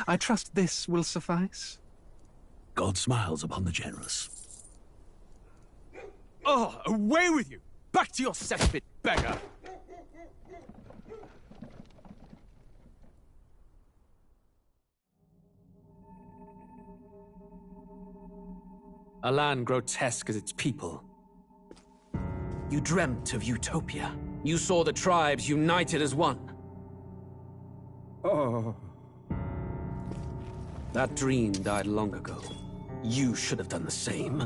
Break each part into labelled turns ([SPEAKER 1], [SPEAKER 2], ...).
[SPEAKER 1] I trust this will suffice.
[SPEAKER 2] God smiles upon the generous.
[SPEAKER 3] Oh, away with you! Back to your cesspit, beggar! A land grotesque as its people. You dreamt of utopia. You saw the tribes united as one.
[SPEAKER 4] Oh.
[SPEAKER 3] That dream died long ago. You should have done the same.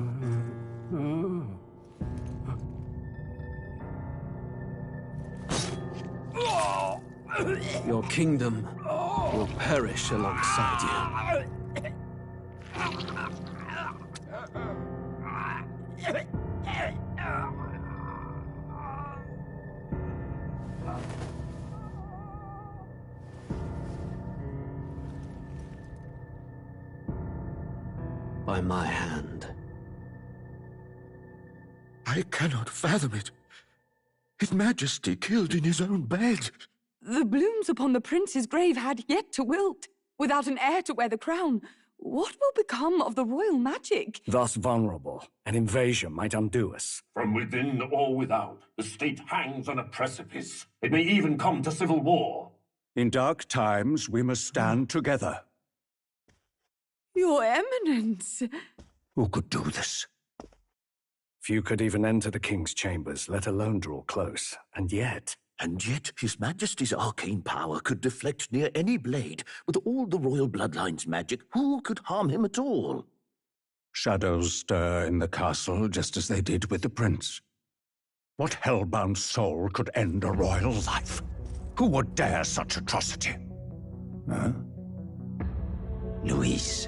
[SPEAKER 3] Your kingdom will perish alongside you. By my hand.
[SPEAKER 5] I cannot fathom it. His Majesty killed in his own bed.
[SPEAKER 6] The blooms upon the prince's grave had yet to wilt. Without an heir to wear the crown, what will become of the royal magic?
[SPEAKER 4] Thus vulnerable, an invasion might undo us.
[SPEAKER 7] From within or without, the state hangs on a precipice. It may even come to civil war.
[SPEAKER 5] In dark times, we must stand together.
[SPEAKER 6] Your Eminence!
[SPEAKER 5] Who could do this?
[SPEAKER 4] Few could even enter the king's chambers, let alone draw close. And yet
[SPEAKER 2] His Majesty's arcane power could deflect near any blade. With all the royal bloodline's magic, who could harm him at all?
[SPEAKER 5] Shadows stir in the castle just as they did with the prince. What hellbound soul could end a royal life? Who would dare such atrocity? Huh?
[SPEAKER 2] Luis.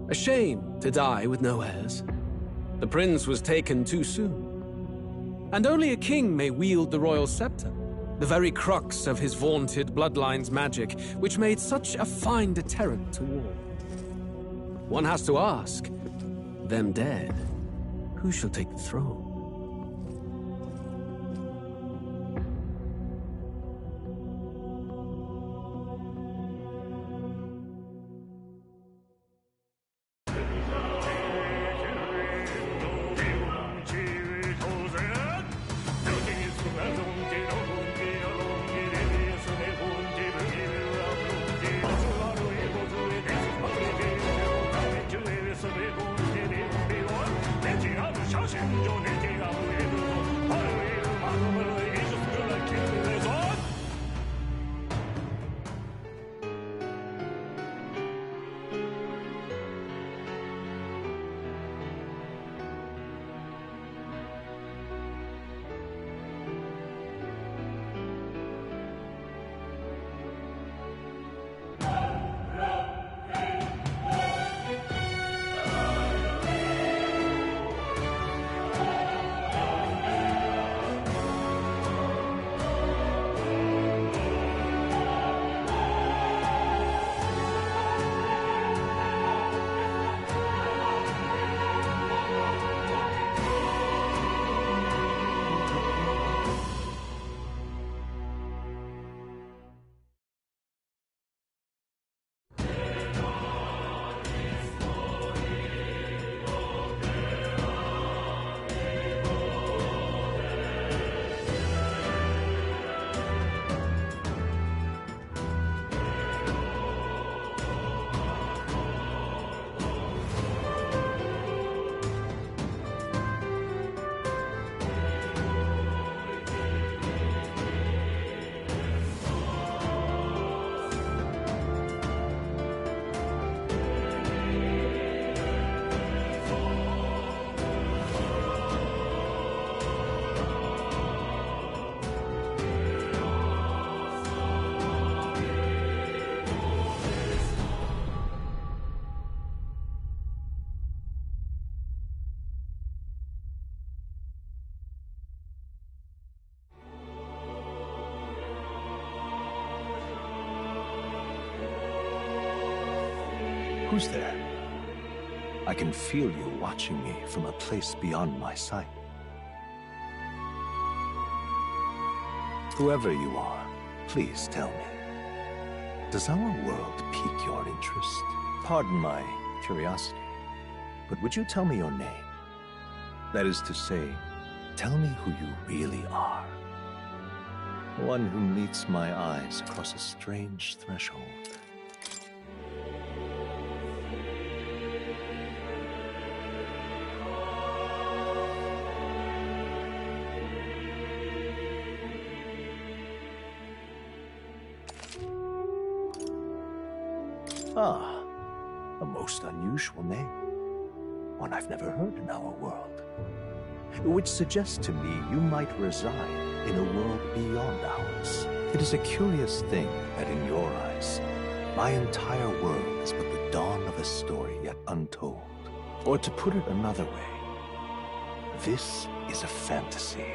[SPEAKER 3] A shame to die with no heirs. The prince was taken too soon. And only a king may wield the royal scepter, the very crux of his vaunted bloodline's magic, which made such a fine deterrent to war. One has to ask, them dead, who shall take the throne?
[SPEAKER 8] Who's there? I can feel you watching me from a place beyond my sight. Whoever you are, please tell me. Does our world pique your interest? Pardon my curiosity, but would you tell me your name? That is to say, tell me who you really are. One who meets my eyes across a strange threshold. Ah, a most unusual name. One I've never heard in our world. Which suggests to me you might reside in a world beyond ours. It is a curious thing that in your eyes, my entire world is but the dawn of a story yet untold. Or to put it another way, this is a fantasy.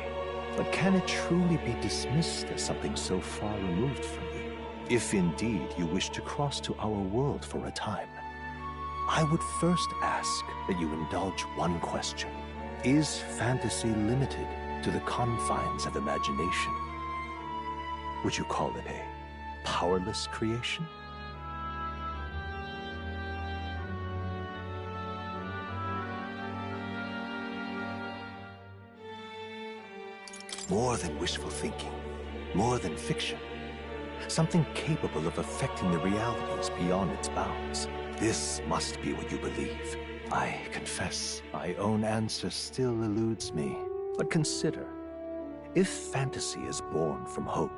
[SPEAKER 8] But can it truly be dismissed as something so far removed from you? If indeed you wish to cross to our world for a time, I would first ask that you indulge one question. Is fantasy limited to the confines of imagination? Would you call it a powerless creation? More than wishful thinking, more than fiction. Something capable of affecting the realities beyond its bounds. This must be what you believe. I confess, my own answer still eludes me. But consider, if fantasy is born from hope,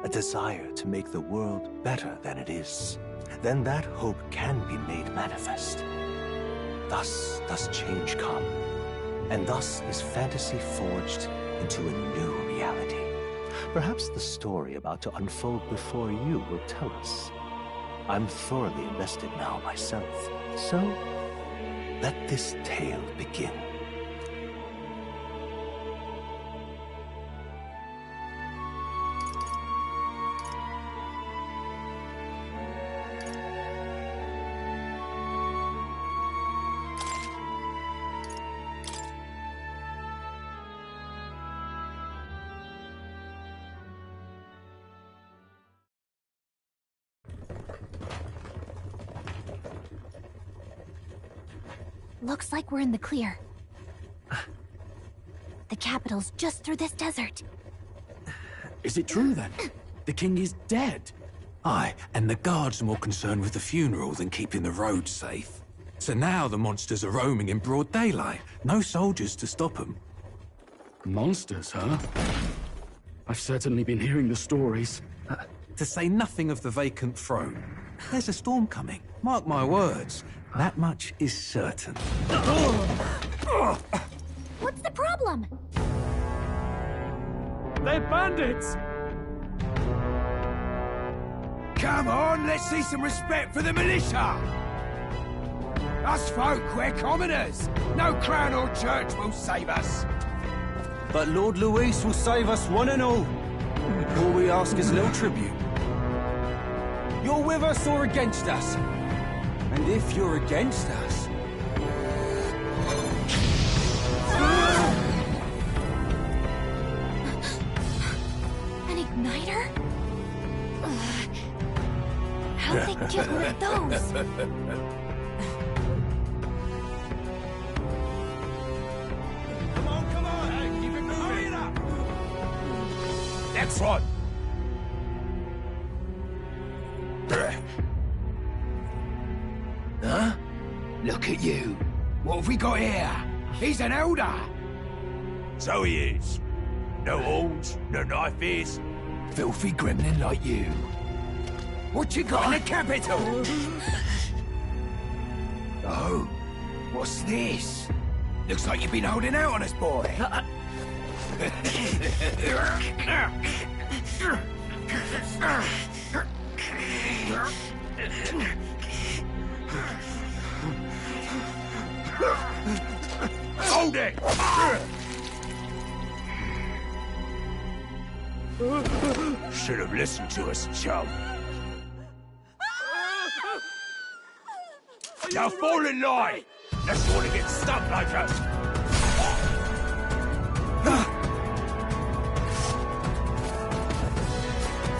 [SPEAKER 8] a desire to make the world better than it is, then that hope can be made manifest. Thus does change come, and thus is fantasy forged into a new reality. Perhaps the story about to unfold before you will tell us. I'm thoroughly invested now myself, so let this tale begin.
[SPEAKER 9] Looks like we're in the clear. The capital's just through this desert.
[SPEAKER 3] Is it true then? The king is dead?
[SPEAKER 10] Aye, and the guards are more concerned with the funeral than keeping the roads safe. So now the monsters are roaming in broad daylight. No soldiers to stop them.
[SPEAKER 3] Monsters, huh? I've certainly been hearing the stories.
[SPEAKER 10] To say nothing of the vacant throne. There's a storm coming. Mark my words. That much is certain.
[SPEAKER 9] What's the problem?
[SPEAKER 3] They're bandits!
[SPEAKER 11] Come on, let's see some respect for the militia! Us folk, we're commoners. No crown or church will save us.
[SPEAKER 12] But Lord Luis will save us one and all. All we ask is little tribute. You're with us or against us? And if you're against us...
[SPEAKER 9] An igniter? How'd they get one of those?
[SPEAKER 11] Come on, hey, keep it moving up! Next one! Huh? Look at you. What have we got here? He's an elder. So he is. No horns, no knife is. Filthy gremlin like you. What you got in the capital? Oh, what's this? Looks like you've been holding out on us, boy. Hold it! Should have listened to us, chum. Now fall in line! Unless you want to get stuck like us!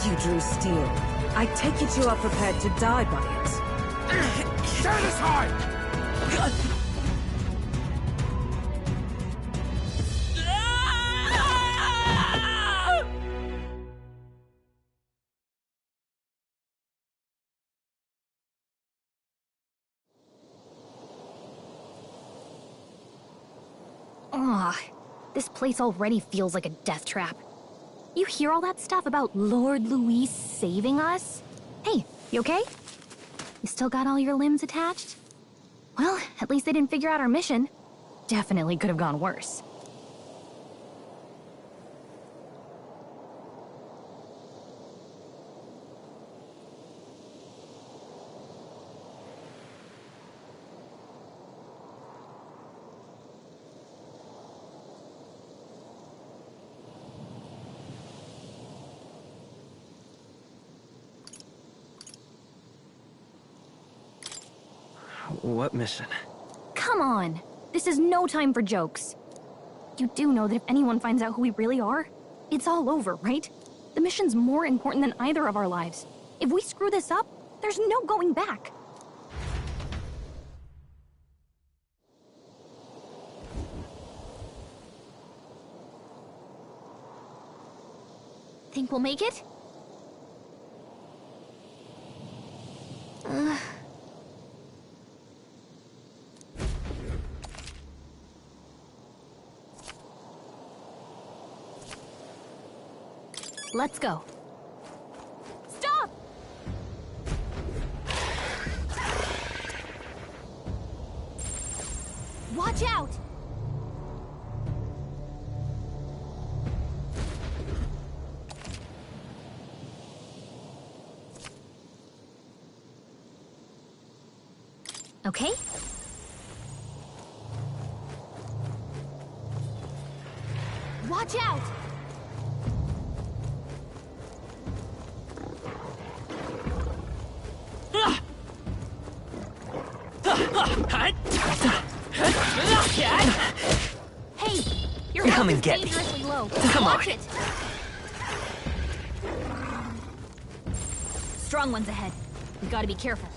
[SPEAKER 13] You drew steel. I take it you are prepared to die by it.
[SPEAKER 11] Stand aside!
[SPEAKER 9] Ugh, this place already feels like a death trap. You hear all that stuff about Lord Louis saving us? Hey, you okay? You still got all your limbs attached? Well, at least they didn't figure out our mission. Definitely could have gone worse.
[SPEAKER 14] What mission?
[SPEAKER 9] Come on! This is no time for jokes. You do know that if anyone finds out who we really are, it's all over, right? The mission's more important than either of our lives. If we screw this up, there's no going back. Think we'll make it? Let's go. Stop! Watch out! Okay. Watch out! Hey, your
[SPEAKER 14] Come
[SPEAKER 9] health
[SPEAKER 14] and
[SPEAKER 9] is
[SPEAKER 14] get me.
[SPEAKER 9] dangerously low.
[SPEAKER 14] Come
[SPEAKER 9] Watch
[SPEAKER 14] on.
[SPEAKER 9] it. Strong ones ahead. We gotta be careful.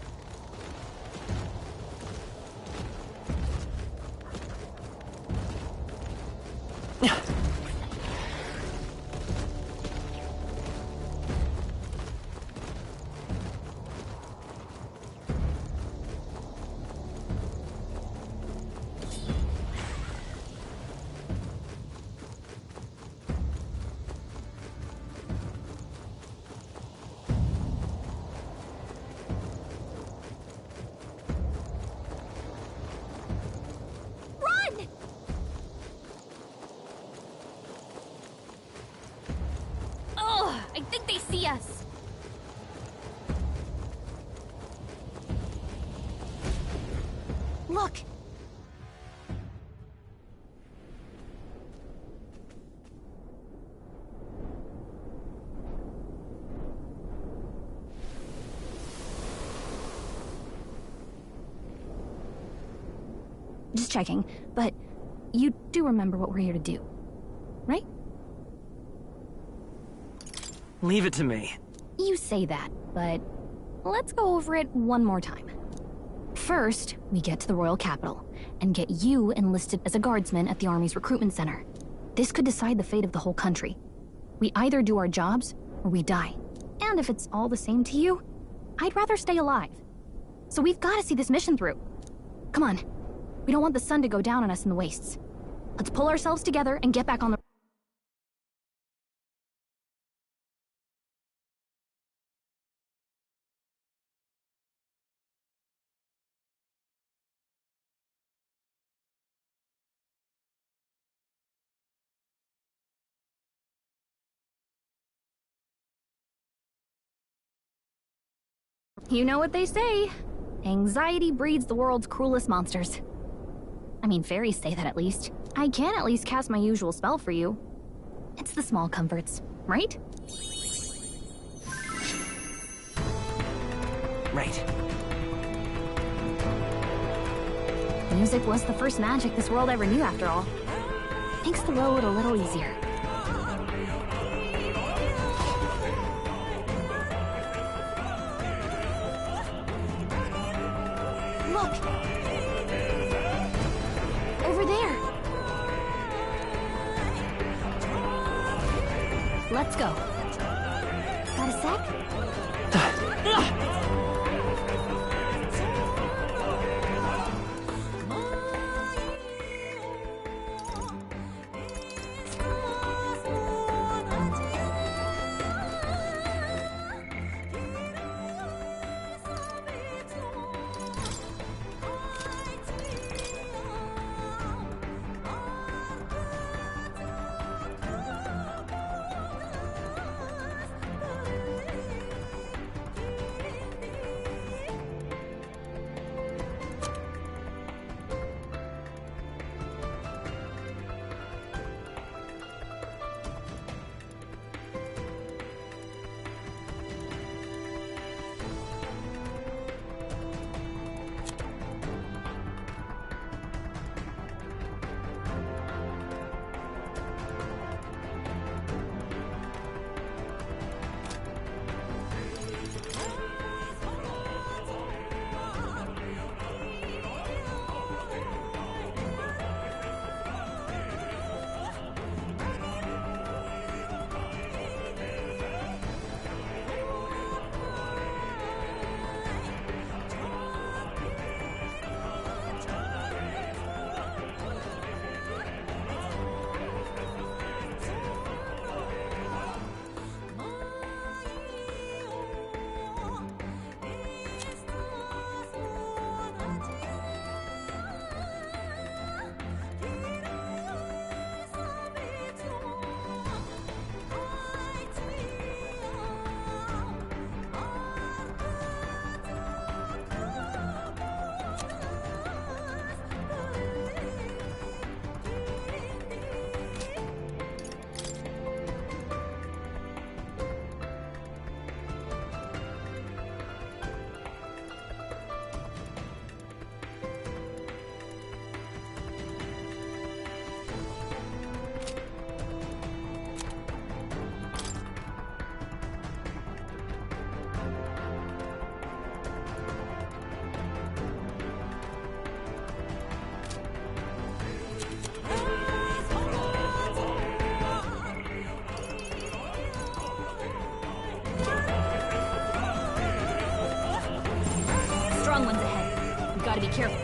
[SPEAKER 9] I think they see us. Look. Just checking, but you do remember what we're here to do, right?
[SPEAKER 14] Leave it to me.
[SPEAKER 9] You say that, but let's go over it one more time. First, we get to the royal capital and get you enlisted as a guardsman at the army's recruitment center. This could decide the fate of the whole country. We either do our jobs or we die. And if it's all the same to you, I'd rather stay alive. So we've got to see this mission through. Come on. We don't want the sun to go down on us in the wastes. Let's pull ourselves together and get back on the... You know what they say. Anxiety breeds the world's cruelest monsters. I mean, fairies say that at least. I can at least cast my usual spell for you. It's the small comforts, right?
[SPEAKER 14] Right.
[SPEAKER 9] Music was the first magic this world ever knew, after all. Makes the road a little easier. Over there. Let's go. Got a sec? Strong ones ahead. We gotta be careful.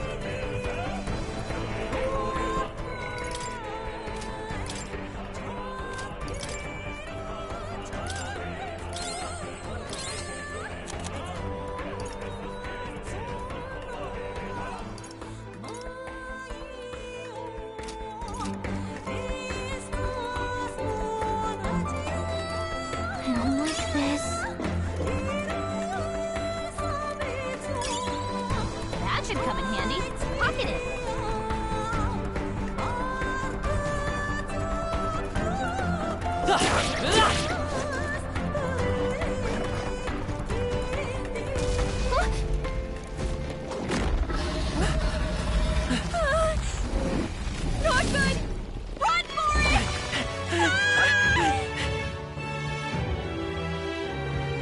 [SPEAKER 9] I don't like this. That should come in handy. Pocket it. Not good! Run for it!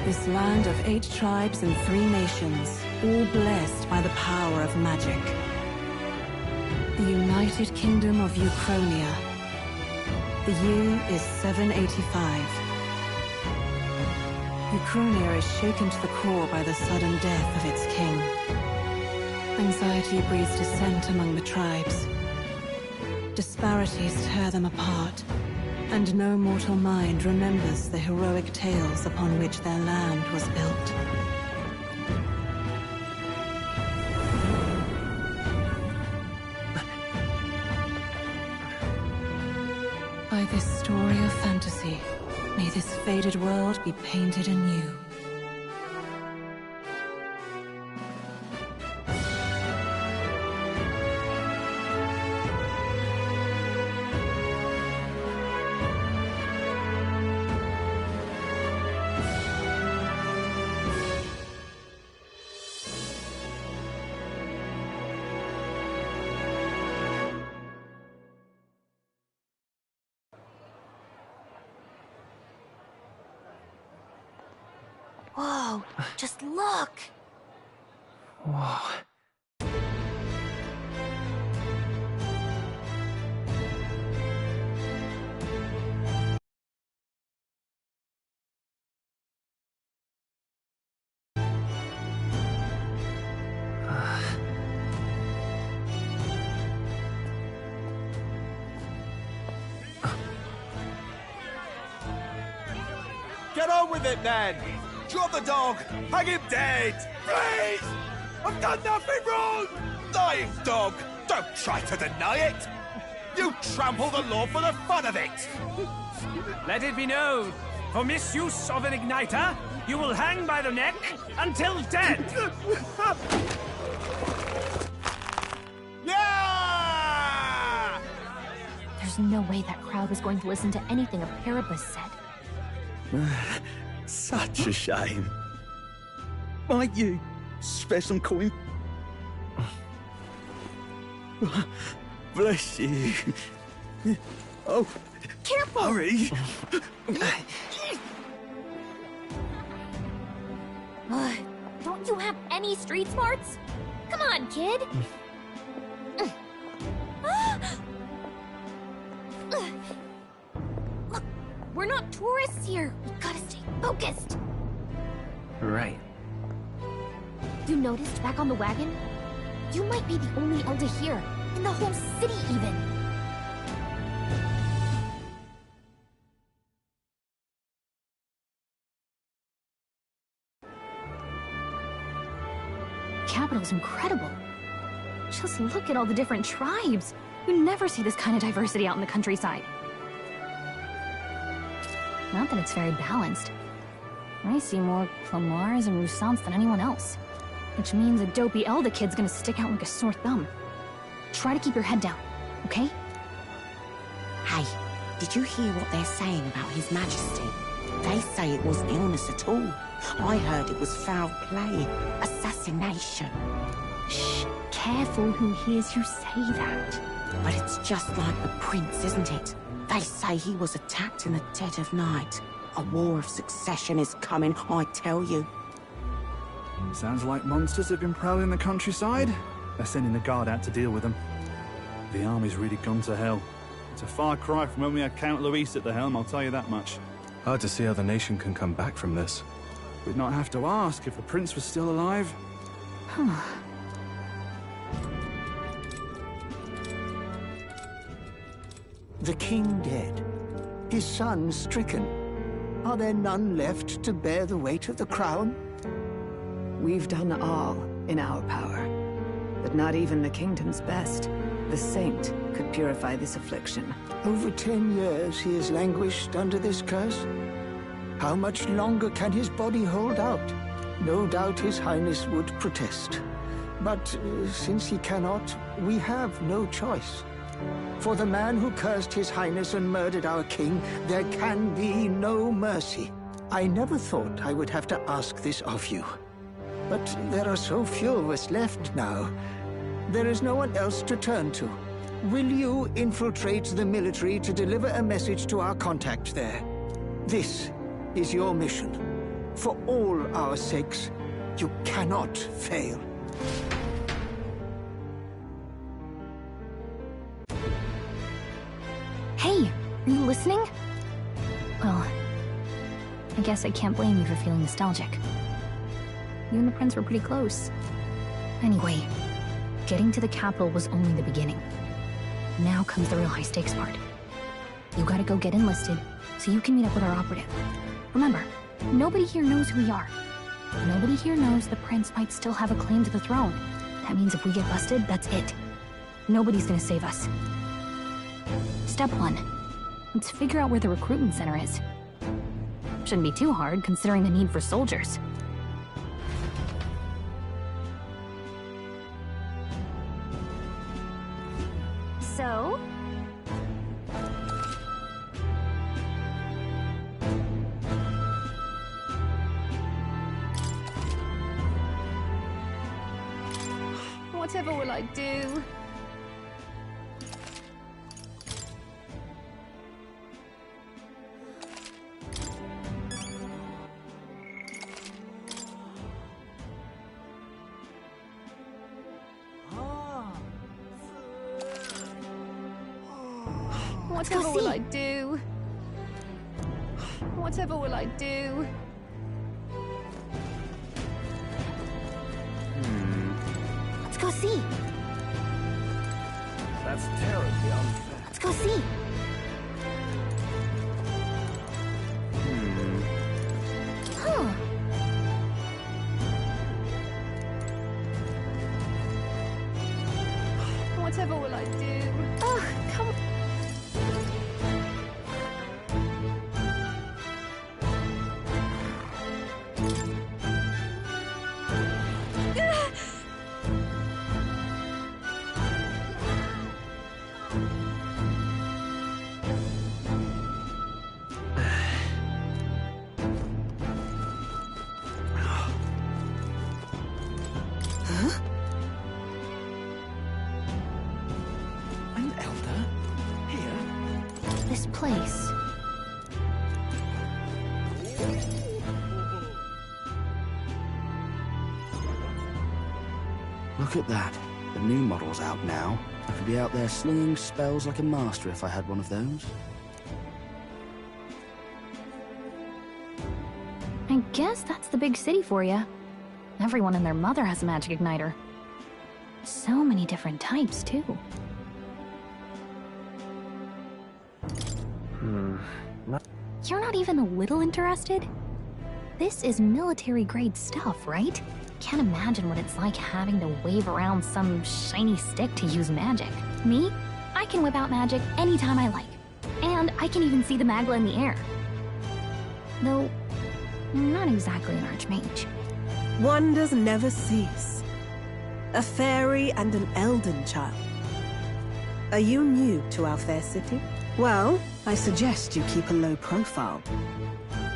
[SPEAKER 13] This land of 8 tribes and 3 nations, all blessed by the power of magic. The United Kingdom of Uchronia. The year is 785. Uchronia is shaken to the core by the sudden death of its king. Anxiety breeds dissent among the tribes. Disparities tear them apart, and no mortal mind remembers the heroic tales upon which their land was built. By this story of fantasy, may this faded world be painted anew.
[SPEAKER 9] Whoa, just look!
[SPEAKER 14] Whoa.
[SPEAKER 12] Get on with it, then! Drop the dog! Hang him dead! Please! I've done nothing wrong! Lying dog! Don't try to deny it! You trample the law for the fun of it!
[SPEAKER 15] Let it be known, for misuse of an igniter, you will hang by the neck until dead!
[SPEAKER 12] Yeah!
[SPEAKER 9] There's no way that crowd was going to listen to anything a Paribus said.
[SPEAKER 16] Such a shame. Might you spare some coin? Bless you. Oh,
[SPEAKER 9] careful!
[SPEAKER 16] Hurry!
[SPEAKER 9] Don't you have any street smarts? Come on, kid! Look, we're not tourists here. We gotta stay focused.
[SPEAKER 14] Right.
[SPEAKER 9] You noticed back on the wagon? You might be the only elder here, in the whole city even. Capital's incredible. Just look at all the different tribes. You never see this kind of diversity out in the countryside. Not that it's very balanced. I see more Clamars and Roussants than anyone else. Which means a dopey Elder kid's gonna stick out like a sore thumb. Try to keep your head down, okay?
[SPEAKER 17] Hey, did you hear what they're saying about His Majesty? They say it wasn't illness at all. I heard it was foul play, assassination.
[SPEAKER 9] Shh, careful who hears you say that.
[SPEAKER 17] But it's just like the prince, isn't it? They say he was attacked in the dead of night. A war of succession is coming, I tell you.
[SPEAKER 18] Sounds like monsters have been prowling the countryside. They're sending the guard out to deal with them. The army's really gone to hell. It's a far cry from when we had Count Luis at the helm, I'll tell you that much.
[SPEAKER 12] Hard to see how the nation can come back from this.
[SPEAKER 18] We'd not have to ask if the prince was still alive.
[SPEAKER 19] The king dead, his son stricken. Are there none left to bear the weight of the crown?
[SPEAKER 6] We've done all in our power, but not even the kingdom's best, the saint, could purify this affliction.
[SPEAKER 19] Over 10 years he has languished under this curse. How much longer can his body hold out? No doubt his highness would protest. But since he cannot, we have no choice. For the man who cursed his highness and murdered our king, there can be no mercy. I never thought I would have to ask this of you. But there are so few of us left now. There is no one else to turn to. Will you infiltrate the military to deliver a message to our contact there? This is your mission. For all our sakes, you cannot fail.
[SPEAKER 9] Hey, are you listening? Well, I guess I can't blame you for feeling nostalgic. You and the prince were pretty close. Anyway, getting to the capital was only the beginning. Now comes the real high-stakes part. You gotta go get enlisted, so you can meet up with our operative. Remember, nobody here knows who we are. Nobody here knows the prince might still have a claim to the throne. That means if we get busted, that's it. Nobody's gonna save us. Step 1. Let's figure out where the recruitment center is. Shouldn't be too hard, considering the need for soldiers. So? Whatever will I do? Whatever will I do? Whatever will I do? Let's go see.
[SPEAKER 12] That's terribly unfair.
[SPEAKER 9] Let's go see.
[SPEAKER 20] Whatever will I do? Ugh, come on.
[SPEAKER 11] An elder? Here?
[SPEAKER 9] This place.
[SPEAKER 21] Look at that. The new model's out now. I could be out there slinging spells like a master if I had one of those.
[SPEAKER 9] I guess that's the big city for you. Everyone and their mother has a magic igniter. So many different types, too. You're not even a little interested? This is military-grade stuff, right? Can't imagine what it's like having to wave around some shiny stick to use magic. Me? I can whip out magic anytime I like. And I can even see the Magla in the air. Though, I'm not exactly an archmage.
[SPEAKER 22] Wonders never cease. A fairy and an elden child. Are you new to our fair city? Well, I suggest you keep a low profile.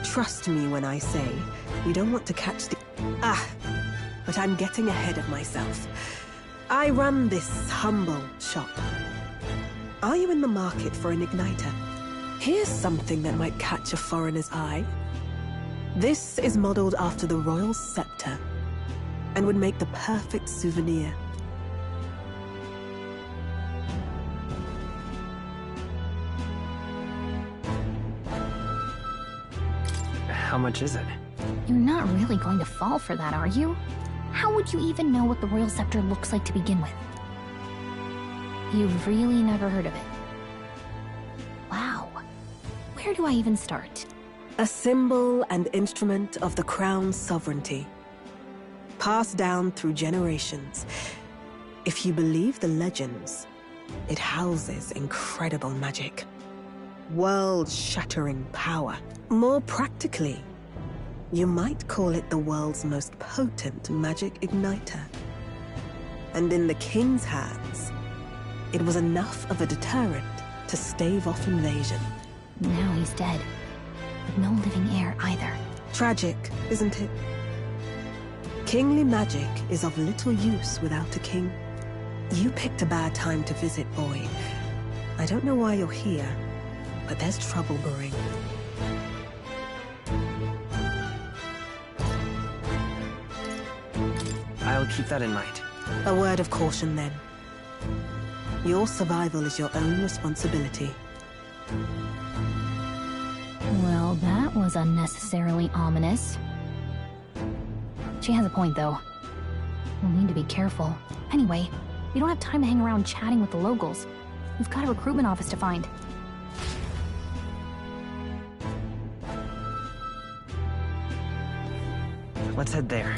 [SPEAKER 22] Trust me when I say you don't want to catch the... but I'm getting ahead of myself. I run this humble shop. Are you in the market for an igniter? Here's something that might catch a foreigner's eye. This is modeled after the royal scepter and would make the perfect souvenir.
[SPEAKER 14] How much is it?
[SPEAKER 9] You're not really going to fall for that, are you? How would you even know what the royal scepter looks like to begin with? You've really never heard of it. Wow. Where do I even start?
[SPEAKER 22] A symbol and instrument of the crown's sovereignty. Passed down through generations. If you believe the legends, it houses incredible magic. World-shattering power. More practically, you might call it the world's most potent magic igniter. And in the king's hands, it was enough of a deterrent to stave off invasion.
[SPEAKER 9] Now he's dead. With no living heir either.
[SPEAKER 22] Tragic, isn't it? Kingly magic is of little use without a king. You picked a bad time to visit, boy. I don't know why you're here, but there's trouble brewing.
[SPEAKER 14] I'll keep that in mind.
[SPEAKER 22] A word of caution, then. Your survival is your own responsibility.
[SPEAKER 9] Well, that was unnecessarily ominous. She has a point, though. We'll need to be careful. Anyway, we don't have time to hang around chatting with the locals. We've got a recruitment office to find.
[SPEAKER 14] Let's head there.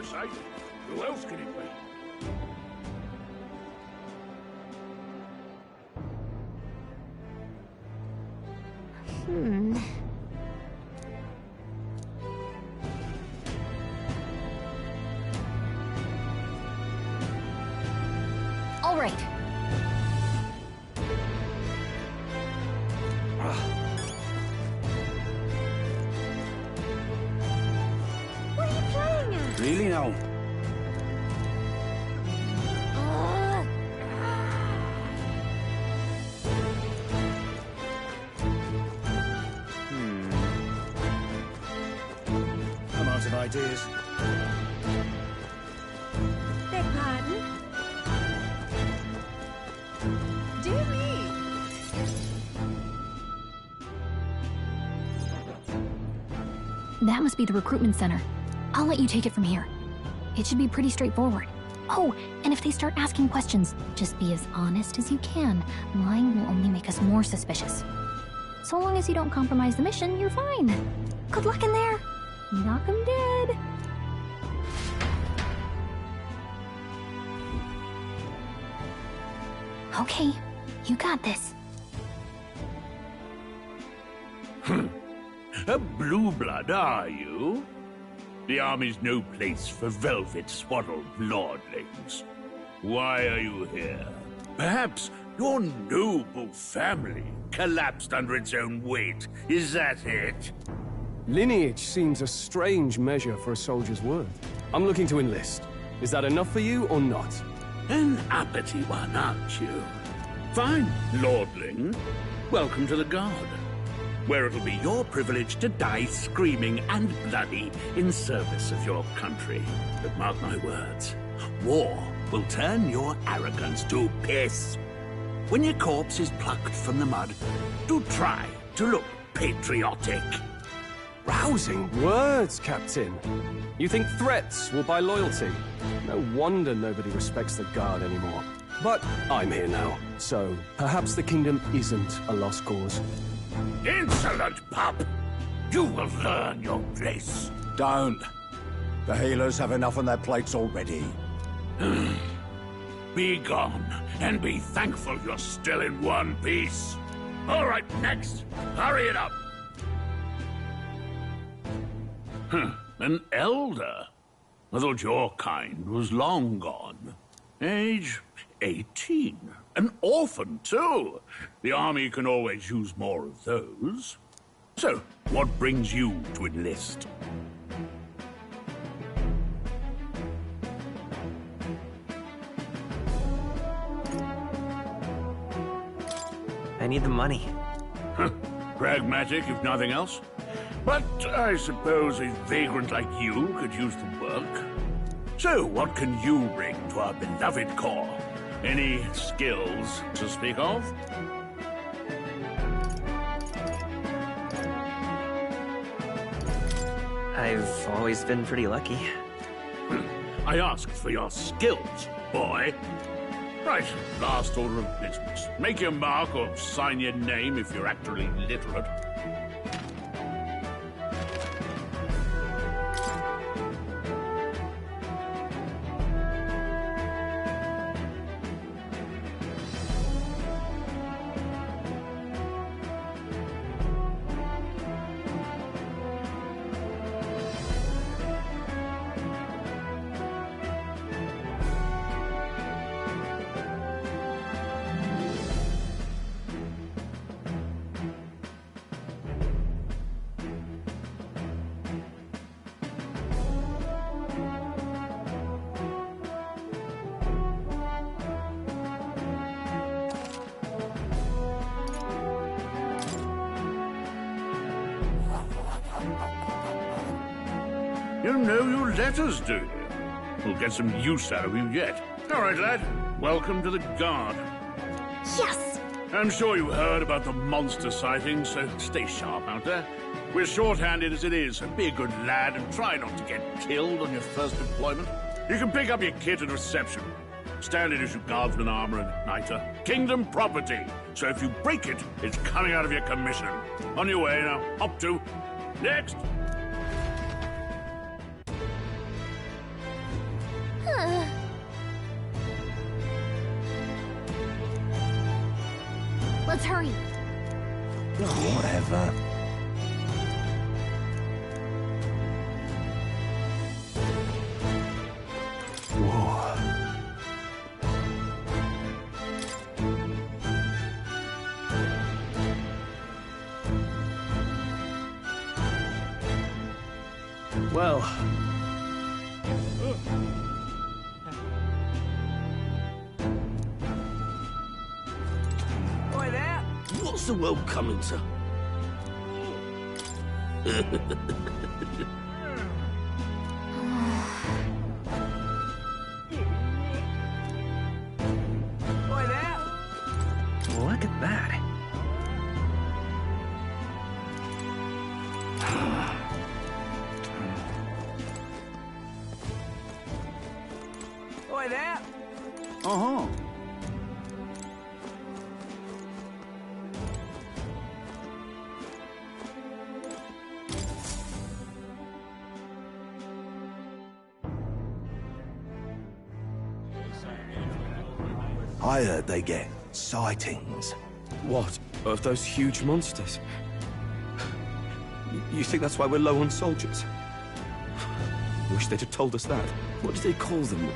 [SPEAKER 11] sake. Who else can it be?
[SPEAKER 9] All right.
[SPEAKER 20] What are you playing at?
[SPEAKER 21] Really now?
[SPEAKER 16] I'm out of ideas.
[SPEAKER 20] Beg pardon? Dear me.
[SPEAKER 9] That must be the recruitment center. I'll let you take it from here. It should be pretty straightforward. Oh, and if they start asking questions, just be as honest as you can. Lying will only make us more suspicious. So long as you don't compromise the mission, you're fine. Good luck in there. Knock 'em dead. Okay, you got this.
[SPEAKER 11] A blue blood, are you? The army's no place for velvet-swaddled lordlings. Why are you here? Perhaps your noble family collapsed under its own weight. Is that it?
[SPEAKER 3] Lineage seems a strange measure for a soldier's worth. I'm looking to enlist. Is that enough for you or not?
[SPEAKER 11] An uppity one, aren't you? Fine, lordling. Welcome to the Guard, where it'll be your privilege to die screaming and bloody in service of your country. But mark my words, war will turn your arrogance to piss. When your corpse is plucked from the mud, do try to look patriotic.
[SPEAKER 3] Rousing words, Captain. You think threats will buy loyalty? No wonder nobody respects the Guard anymore. But I'm here now, so perhaps the kingdom isn't a lost cause.
[SPEAKER 11] Insolent pup! You will learn your place.
[SPEAKER 5] Don't. The healers have enough on their plates already.
[SPEAKER 11] Be gone, and be thankful you're still in one piece. All right, next. Hurry it up. An elder? I thought your kind was long gone. Age 18. An orphan, too. The army can always use more of those. So, what brings you to enlist?
[SPEAKER 14] I need the money.
[SPEAKER 11] Pragmatic, if nothing else. But I suppose a vagrant like you could use the work. So, what can you bring to our beloved corps? Any skills to speak of?
[SPEAKER 14] I've always been pretty lucky.
[SPEAKER 11] I asked for your skills, boy. Right, last order of business. Make your mark or sign your name if you're actually literate. You know your letters, do you? We'll get some use out of you yet. All right, lad. Welcome to the Guard.
[SPEAKER 20] Yes!
[SPEAKER 11] I'm sure you heard about the monster sightings, so stay sharp out there. We're short-handed as it is, so be a good lad and try not to get killed on your first deployment. You can pick up your kit at reception. Standard issue guardsman armor and igniter. Kingdom property. So if you break it, it's coming out of your commission. On your way now. Up to. Next.
[SPEAKER 9] Let's hurry.
[SPEAKER 8] Whatever. Whoa.
[SPEAKER 3] Well.
[SPEAKER 11] Oi there!
[SPEAKER 2] What's the world coming to?
[SPEAKER 11] Oi there!
[SPEAKER 14] Look at that.
[SPEAKER 11] Oi there!
[SPEAKER 18] Uh-huh.
[SPEAKER 8] I heard they get sightings.
[SPEAKER 12] What? Of those huge monsters? You think that's why we're low on soldiers? Wish they'd have told us that. What do they call them?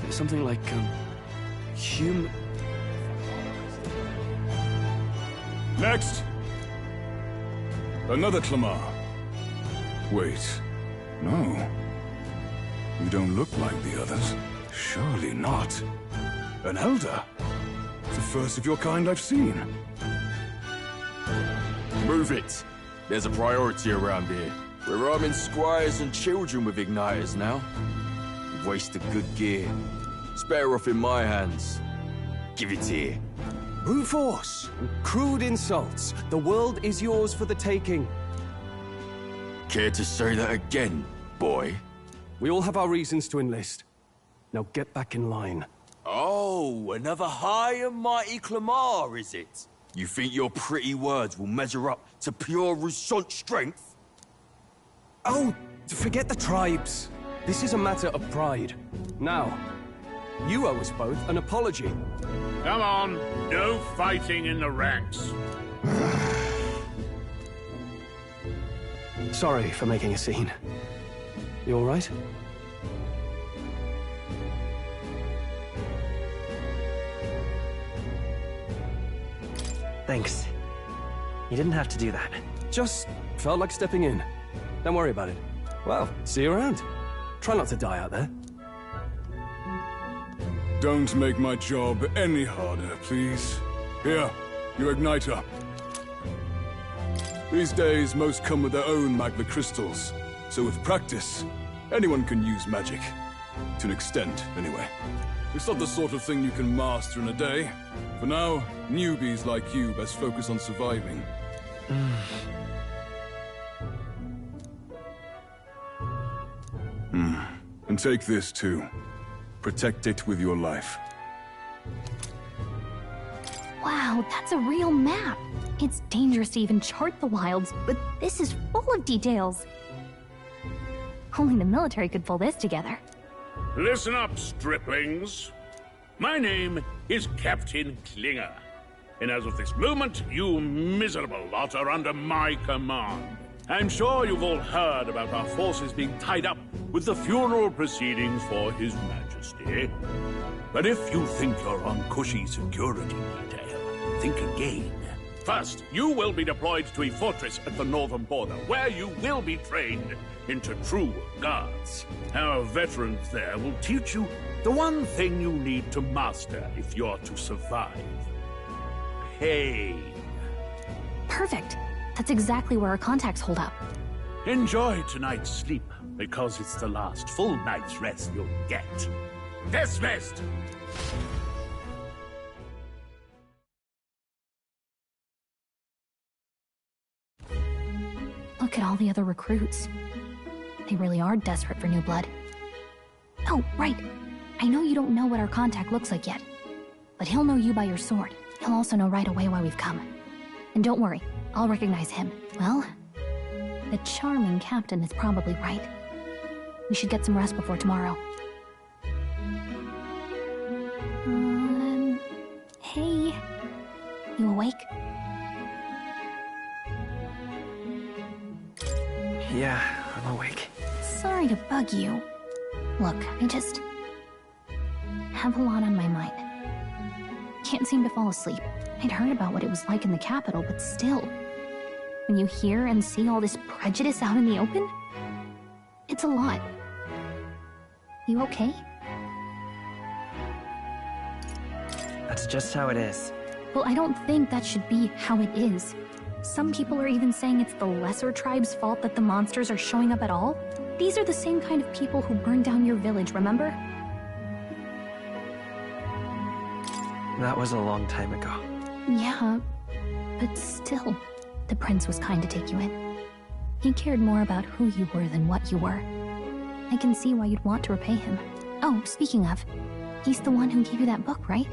[SPEAKER 12] Something like, human...
[SPEAKER 1] Next! Another Clamar. Wait. No. You don't look like the others. Surely not. An elder? The first of your kind I've seen.
[SPEAKER 7] Move it. There's a priority around here. We're arming squires and children with igniters now. Waste of good gear. It's better off in my hands. Give it here.
[SPEAKER 12] Brute force and crude insults. The world is yours for the taking.
[SPEAKER 7] Care to say that again, boy?
[SPEAKER 12] We all have our reasons to enlist. Now get back in line.
[SPEAKER 7] Oh, another high and mighty Clamar, is it? You think your pretty words will measure up to pure Rousseau strength?
[SPEAKER 12] Oh, forget the tribes. This is a matter of pride. Now, you owe us both an apology.
[SPEAKER 23] Come on, no fighting in the ranks.
[SPEAKER 12] Sorry for making a scene. You all right?
[SPEAKER 14] Thanks. You didn't have to do that.
[SPEAKER 12] Just felt like stepping in. Don't worry about it. Well, see you around. Try not to die out there.
[SPEAKER 1] Don't make my job any harder, please. Here, your igniter. These days, most come with their own magna crystals. So with practice, anyone can use magic. To an extent, anyway. It's not the sort of thing you can master in a day. For now, newbies like you best focus on surviving. And take this, too. Protect it with your life.
[SPEAKER 9] Wow, that's a real map. It's dangerous to even chart the wilds, but this is full of details. Only the military could pull this together.
[SPEAKER 23] Listen up, striplings. My name is Captain Klinger, and as of this moment, you miserable lot are under my command. I'm sure you've all heard about our forces being tied up with the funeral proceedings for His Majesty. But if you think you're on cushy security detail, think again. First, you will be deployed to a fortress at the northern border, where you will be trained into true guards. Our veterans there will teach you the one thing you need to master if you're to survive. Pain.
[SPEAKER 9] Perfect. That's exactly where our contacts hold up.
[SPEAKER 23] Enjoy tonight's sleep, because it's the last full night's rest you'll get. Dismissed!
[SPEAKER 9] Look at all the other recruits. They really are desperate for new blood. Oh, right. I know you don't know what our contact looks like yet, but he'll know you by your sword. He'll also know right away why we've come. And don't worry, I'll recognize him. Well, the charming captain is probably right. We should get some rest before tomorrow. Hey, you awake?
[SPEAKER 14] Yeah, I'm awake.
[SPEAKER 9] Sorry to bug you. Look, I just have a lot on my mind. Can't seem to fall asleep. I'd heard about what it was like in the capital, but still. When you hear and see all this prejudice out in the open, it's a lot. You okay?
[SPEAKER 14] That's just how it is.
[SPEAKER 9] Well, I don't think that should be how it is. Some people are even saying it's the lesser tribe's fault that the monsters are showing up at all. These are the same kind of people who burned down your village, remember?
[SPEAKER 14] That was a long time ago.
[SPEAKER 9] Yeah, but still, the prince was kind to take you in. He cared more about who you were than what you were. I can see why you'd want to repay him. Oh, speaking of, he's the one who gave you that book, right?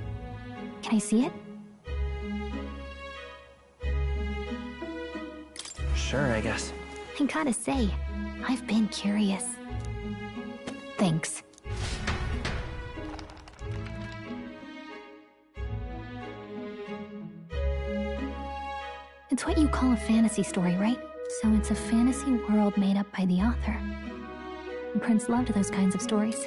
[SPEAKER 9] Can I see it?
[SPEAKER 14] Sure, I guess.
[SPEAKER 9] I gotta say, I've been curious. Thanks. It's what you call a fantasy story, right? So it's a fantasy world made up by the author. The prince loved those kinds of stories.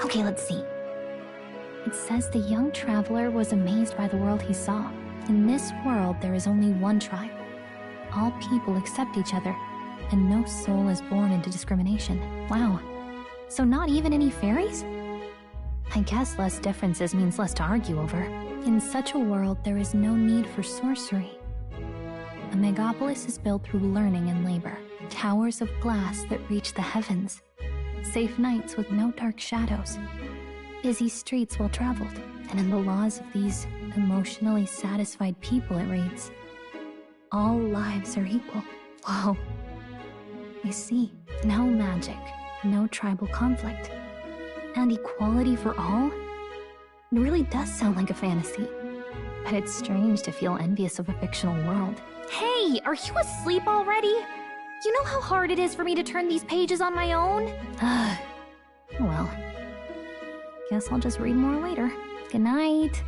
[SPEAKER 9] Okay, let's see. It says the young traveler was amazed by the world he saw. In this world, there is only one tribe. All people accept each other, and no soul is born into discrimination. Wow. So not even any fairies? I guess less differences means less to argue over. In such a world, there is no need for sorcery. A megapolis is built through learning and labor. Towers of glass that reach the heavens. Safe nights with no dark shadows. Busy streets well traveled. And in the laws of these emotionally satisfied people, it reads, all lives are equal. Whoa. I see. No magic, no tribal conflict. And equality for all? It really does sound like a fantasy. But it's strange to feel envious of a fictional world.
[SPEAKER 4] Hey, are you asleep already? You know how hard it is for me to turn these pages on my own?
[SPEAKER 9] Well, guess I'll just read more later. Good night.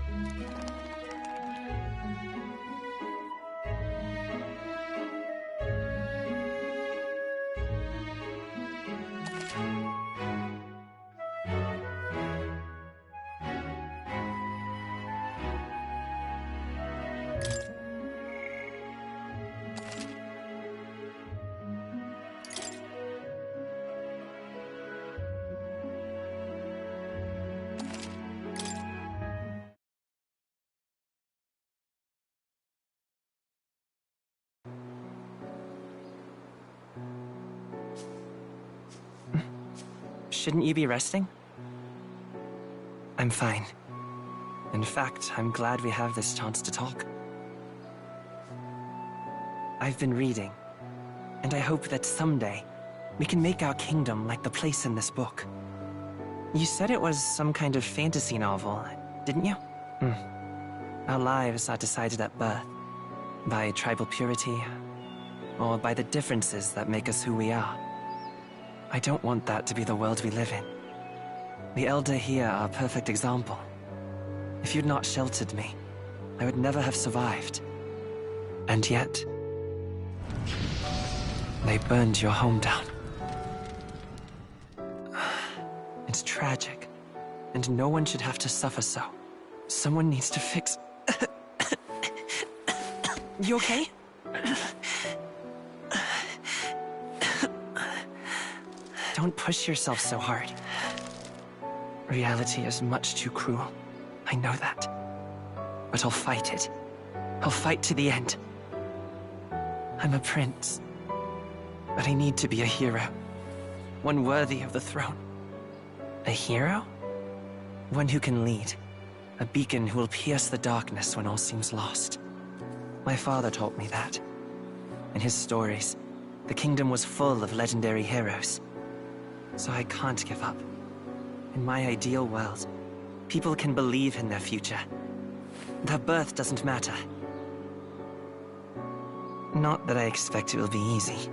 [SPEAKER 14] Shouldn't you be resting? I'm fine. In fact, I'm glad we have this chance to talk. I've been reading, and I hope that someday we can make our kingdom like the place in this book. You said it was some kind of fantasy novel, didn't you? Our lives are decided at birth, by tribal purity, or by the differences that make us who we are. I don't want that to be the world we live in. The Elder here are a perfect example. If you'd not sheltered me, I would never have survived. And yet, they burned your home down. It's tragic, and no one should have to suffer so. Someone needs to fix... You okay? Don't push yourself so hard. Reality is much too cruel. I know that. But I'll fight it. I'll fight to the end. I'm a prince. But I need to be a hero. One worthy of the throne. A hero? One who can lead. A beacon who will pierce the darkness when all seems lost. My father taught me that. In his stories, the kingdom was full of legendary heroes. So I can't give up. In my ideal world, people can believe in their future. Their birth doesn't matter. Not that I expect it will be easy.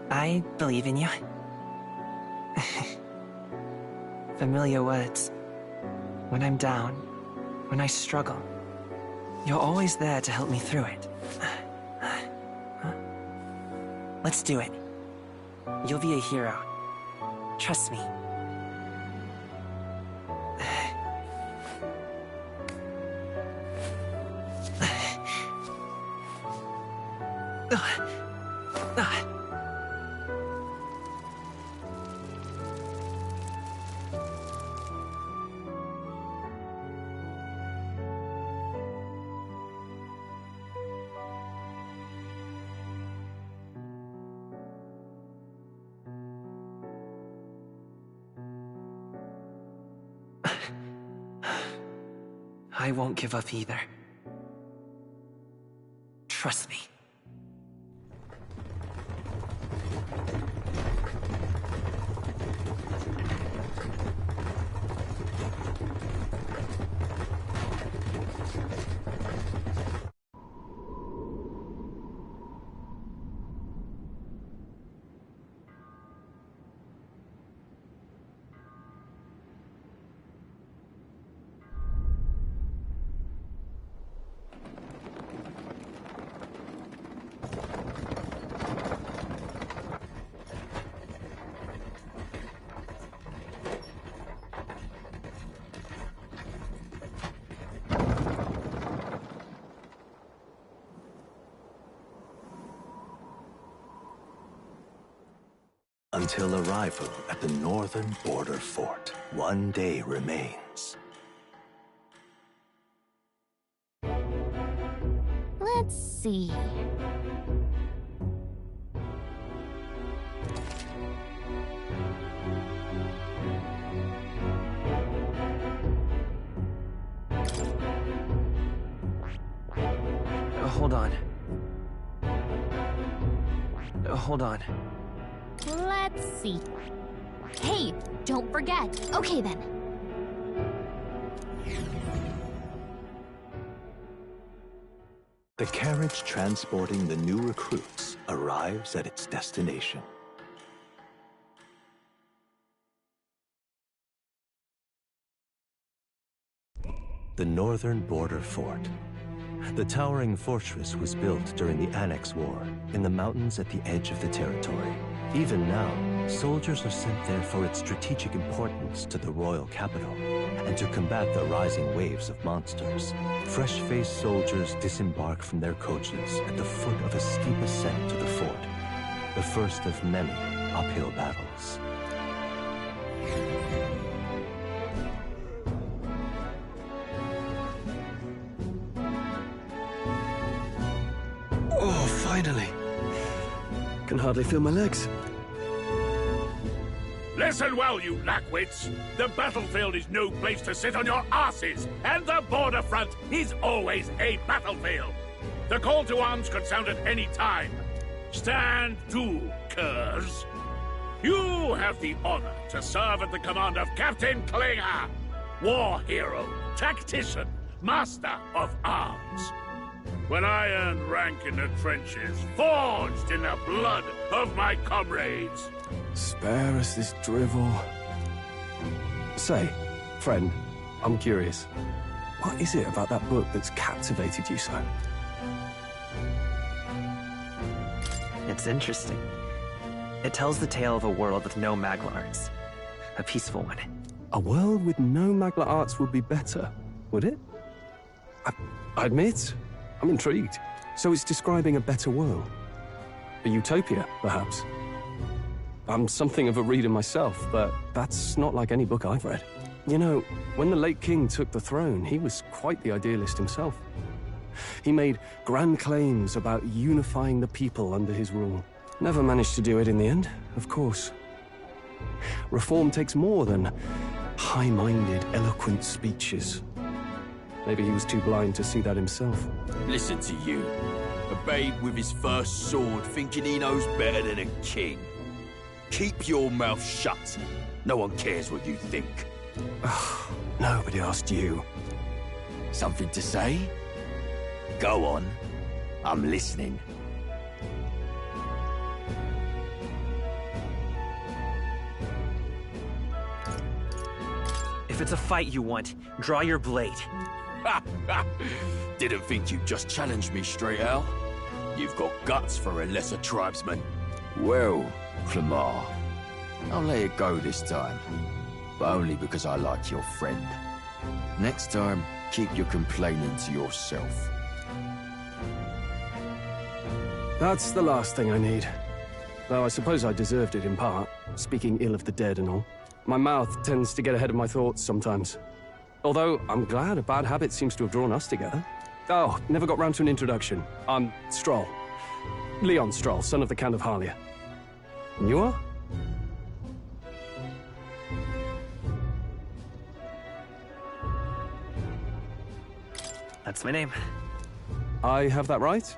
[SPEAKER 14] I believe in you. Familiar words. When I'm down, when I struggle, you're always there to help me through it. Let's do it. You'll be a hero. Trust me. I won't give up either. Trust me.
[SPEAKER 8] until arrival at the northern border fort. One day remains.
[SPEAKER 4] Let's see.
[SPEAKER 14] Hold on. Hold on.
[SPEAKER 4] Let's see. Hey, don't forget. Okay then.
[SPEAKER 8] The carriage transporting the new recruits arrives at its destination. The northern border fort. The towering fortress was built during the Annex War in the mountains at the edge of the territory. Even now, soldiers are sent there for its strategic importance to the royal capital and to combat the rising waves of monsters. Fresh-faced soldiers disembark from their coaches at the foot of a steep ascent to the fort, the first of many uphill battles.
[SPEAKER 10] Oh, finally. Can hardly feel my legs.
[SPEAKER 23] Listen well, you lackwits. The battlefield is no place to sit on your asses, and the border front is always a battlefield. The call to arms could sound at any time. Stand to, curs. You have the honor to serve at the command of Captain Klinger, war hero, tactician, master of arms. When I earned rank in the trenches, forged in the blood of my comrades.
[SPEAKER 10] Spare us this drivel. Say, friend, I'm curious. What is it about that book that's captivated you so?
[SPEAKER 14] It's interesting. It tells the tale of a world with no Magla arts. A peaceful one.
[SPEAKER 10] A world with no Magla arts would be better, would it? I admit, I'm intrigued. So it's describing a better world. A utopia, perhaps. I'm something of a reader myself, but that's not like any book I've read. You know, when the late king took the throne, he was quite the idealist himself. He made grand claims about unifying the people under his rule. Never managed to do it in the end, of course. Reform takes more than high-minded, eloquent speeches. Maybe he was too blind to see that himself.
[SPEAKER 7] Listen to you. A babe with his first sword thinking he knows better than a king. Keep your mouth shut. No one cares what you think.
[SPEAKER 10] Nobody asked you.
[SPEAKER 7] Something to say? Go on. I'm listening.
[SPEAKER 14] If it's a fight you want, draw your blade.
[SPEAKER 7] Didn't think you'd just challenge me straight out. You've got guts for a lesser tribesman. Well, Clemar, I'll let it go this time. But only because I like your friend. Next time, keep your complaining to yourself.
[SPEAKER 10] That's the last thing I need. Though I suppose I deserved it in part, speaking ill of the dead and all. My mouth tends to get ahead of my thoughts sometimes. Although, I'm glad a bad habit seems to have drawn us together. Oh, never got round to an introduction. I'm Stroll. Leon Stroll, son of the Count of Harlia. And you are?
[SPEAKER 14] That's my name.
[SPEAKER 10] I have that right?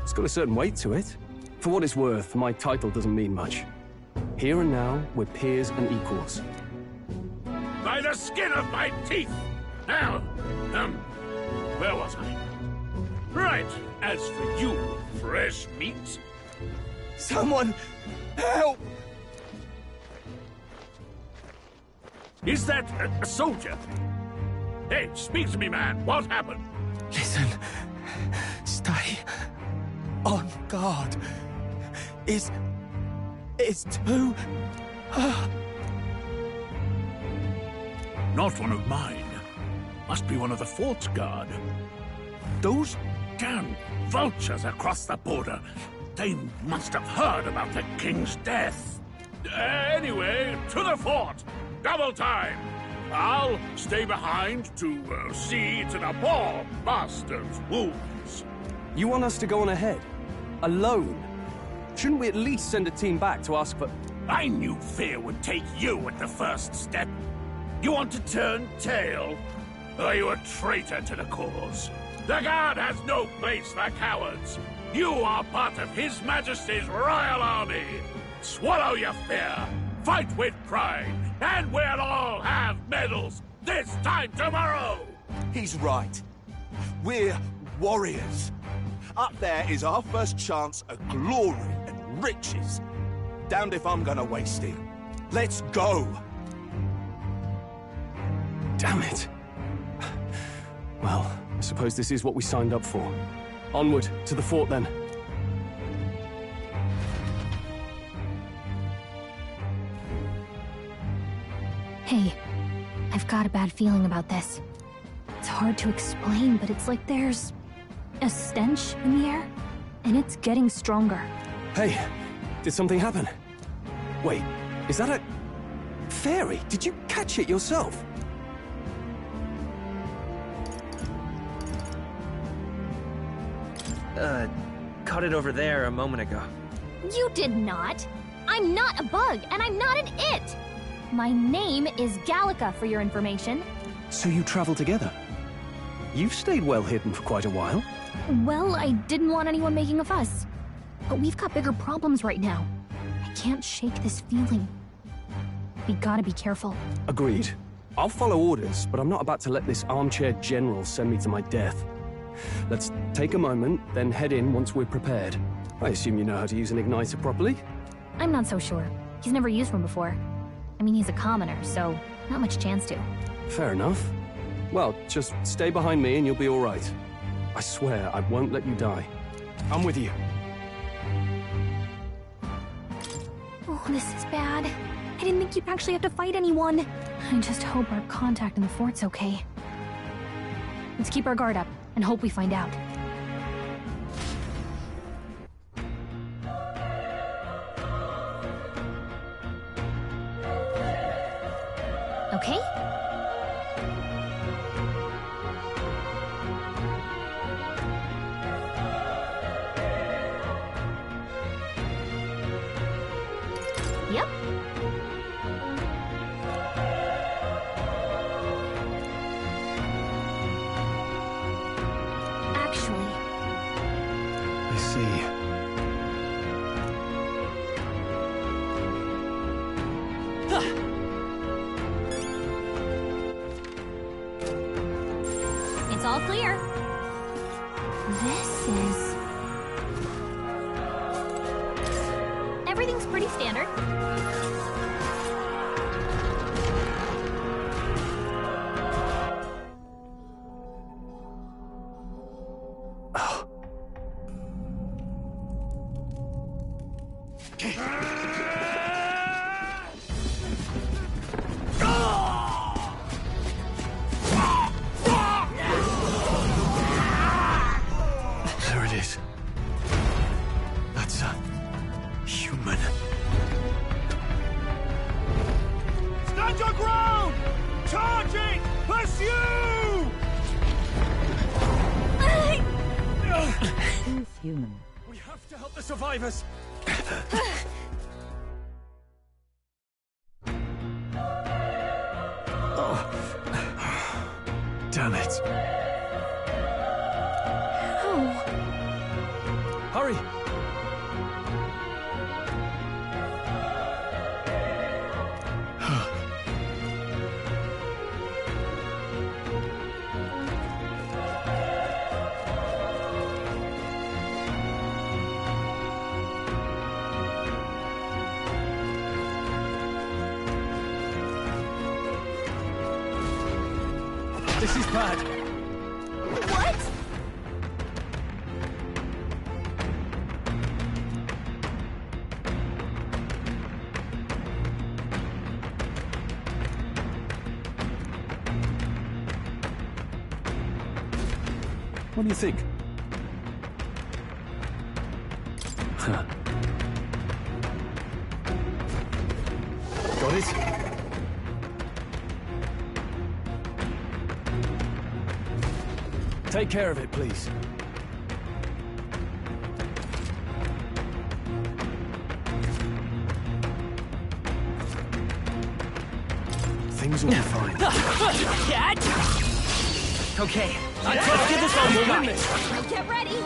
[SPEAKER 10] It's got a certain weight to it. For what it's worth, my title doesn't mean much. Here and now, we're peers and equals.
[SPEAKER 23] By the skin of my teeth! Now, where was I? Right, as for you, fresh meat...
[SPEAKER 10] Someone, help!
[SPEAKER 23] Is that a soldier? Hey, speak to me, man. What happened?
[SPEAKER 16] Listen. Stay on guard. It's too...
[SPEAKER 23] Not one of mine. Must be one of the fort's guard. Those damn vultures across the border. They must have heard about the king's death. Anyway, to the fort! Double time! I'll stay behind to see to the poor bastard's wounds.
[SPEAKER 10] You want us to go on ahead? Alone? Shouldn't we at least send a team back to ask for...
[SPEAKER 23] I knew fear would take you at the first step. You want to turn tail? Are you a traitor to the cause? The Guard has no place for cowards. You are part of His Majesty's Royal Army. Swallow your fear. Fight with pride. And we'll all have medals this time tomorrow.
[SPEAKER 13] He's right. We're warriors. Up there is our first chance at glory and riches. Damned if I'm gonna waste it. Let's go!
[SPEAKER 10] Damn it. Well, I suppose this is what we signed up for. Onward, to the fort then.
[SPEAKER 9] Hey, I've got a bad feeling about this. It's hard to explain, but it's like there's a stench in the air, and it's getting stronger.
[SPEAKER 10] Hey, did something happen? Wait, is that a... fairy? Did you catch it yourself?
[SPEAKER 14] Caught it over there a moment ago.
[SPEAKER 4] You did not. I'm not a bug, and I'm not an it. My name is Gallica, for your information.
[SPEAKER 10] So you travel together? You've stayed well hidden for quite a while.
[SPEAKER 9] Well, I didn't want anyone making a fuss. But we've got bigger problems right now. I can't shake this feeling. We gotta be careful.
[SPEAKER 10] Agreed. I'll follow orders, but I'm not about to let this armchair general send me to my death. Let's take a moment, then head in once we're prepared. I assume you know how to use an igniter properly?
[SPEAKER 9] I'm not so sure. He's never used one before. I mean, he's a commoner, so not much chance to.
[SPEAKER 10] Fair enough. Well, just stay behind me and you'll be all right. I swear I won't let you die. I'm with you.
[SPEAKER 9] Oh, this is bad. I didn't think you'd actually have to fight anyone. I just hope our contact in the fort's okay. Let's keep our guard up and hope we find out. Okay?
[SPEAKER 4] Yep.
[SPEAKER 9] Actually...
[SPEAKER 10] I see.
[SPEAKER 4] It's all clear.
[SPEAKER 9] This is...
[SPEAKER 4] Everything's pretty standard.
[SPEAKER 10] There it is. That's a... human.
[SPEAKER 13] Stand your ground! Charging! Pursue!
[SPEAKER 15] Who's human?
[SPEAKER 10] We have to help the survivors! Oh. Damn it.
[SPEAKER 9] Oh.
[SPEAKER 10] Hurry! This is bad.
[SPEAKER 4] What?
[SPEAKER 10] What do you think? Huh. Got it? Take care of it, please. Things will be fine.
[SPEAKER 14] Cat! Okay, let's get this on. We'll win this.
[SPEAKER 4] Get ready.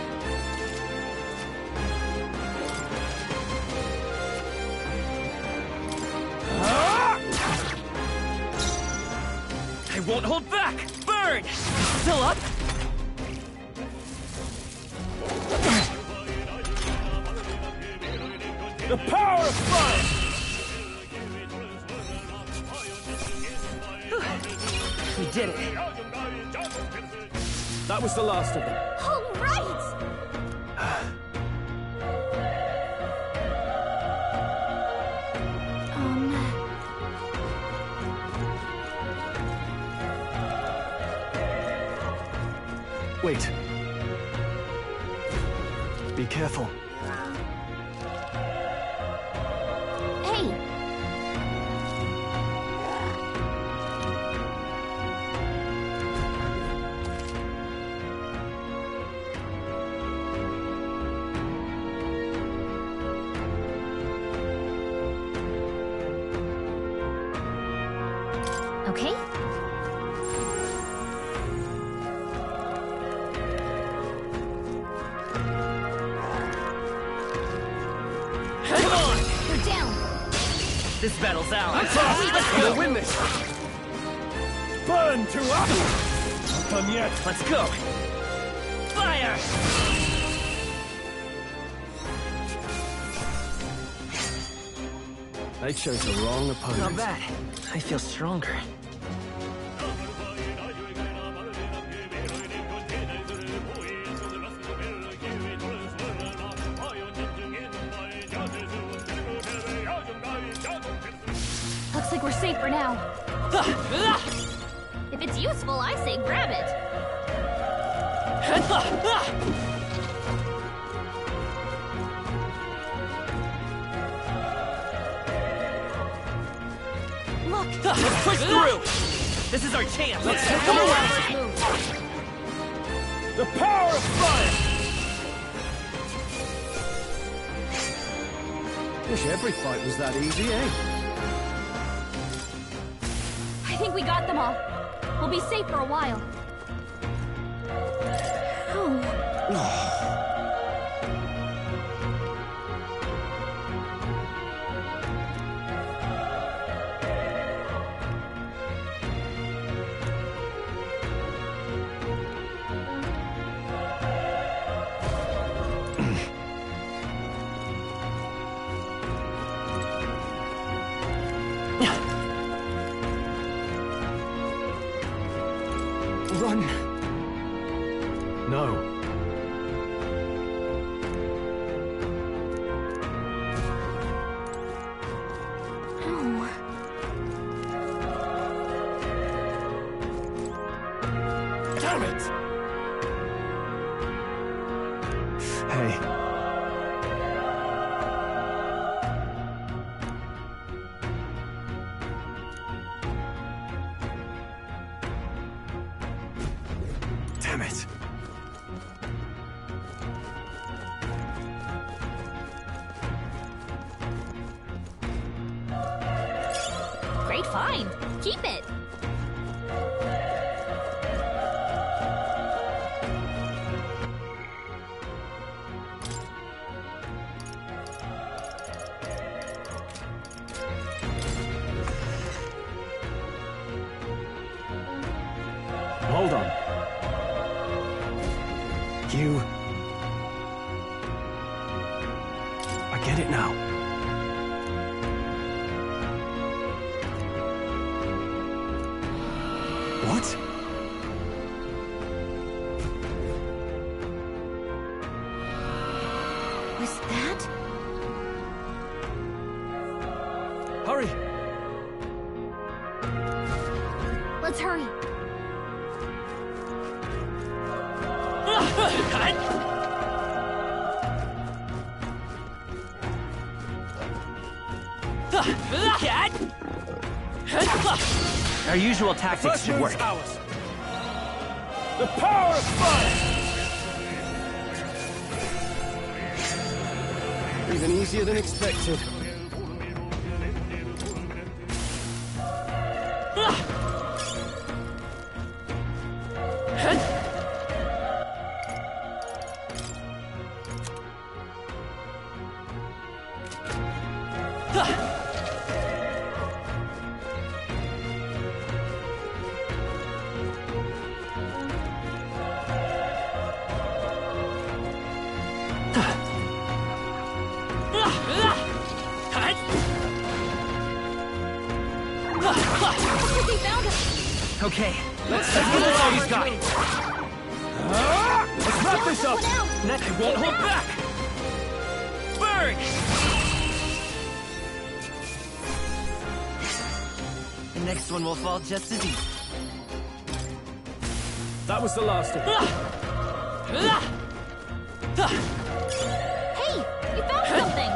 [SPEAKER 14] I won't hold back! Burn! Still up?
[SPEAKER 11] The power of fire!
[SPEAKER 14] We did it.
[SPEAKER 10] That was the last of them.
[SPEAKER 4] All right.
[SPEAKER 10] Wait. Be careful.
[SPEAKER 4] Hey. Okay.
[SPEAKER 14] Come on!
[SPEAKER 4] You're down.
[SPEAKER 14] This battle's ours.
[SPEAKER 10] Let's go win this!
[SPEAKER 11] Burn to us! Not done yet.
[SPEAKER 14] Let's go! Fire!
[SPEAKER 10] They chose the wrong opponent.
[SPEAKER 14] Not bad. I feel stronger.
[SPEAKER 4] Looks like we're safe for now. If it's useful, I say grab it.
[SPEAKER 14] Look! Let's push through! This is our chance! Let's take them away!
[SPEAKER 11] The power of fire!
[SPEAKER 10] Wish every fight was that easy, eh?
[SPEAKER 4] I think we got them all. We'll be safe for a while.
[SPEAKER 10] Run! No.
[SPEAKER 11] Damn it!
[SPEAKER 10] Hey. Damn it.
[SPEAKER 4] Great find. Keep it.
[SPEAKER 10] Hold on. You... I get it now. What?
[SPEAKER 9] Was that?
[SPEAKER 10] Hurry!
[SPEAKER 4] Let's hurry.
[SPEAKER 14] Cat! Our usual tactics should work.
[SPEAKER 11] Ours. The power of fire!
[SPEAKER 12] Even easier than expected.
[SPEAKER 14] Okay, let's give it all he's got.
[SPEAKER 11] Let's wrap this up!
[SPEAKER 14] I won't hold back! Burn! The next one will fall just as easy.
[SPEAKER 12] That was the last of it.
[SPEAKER 4] Hey, you found something!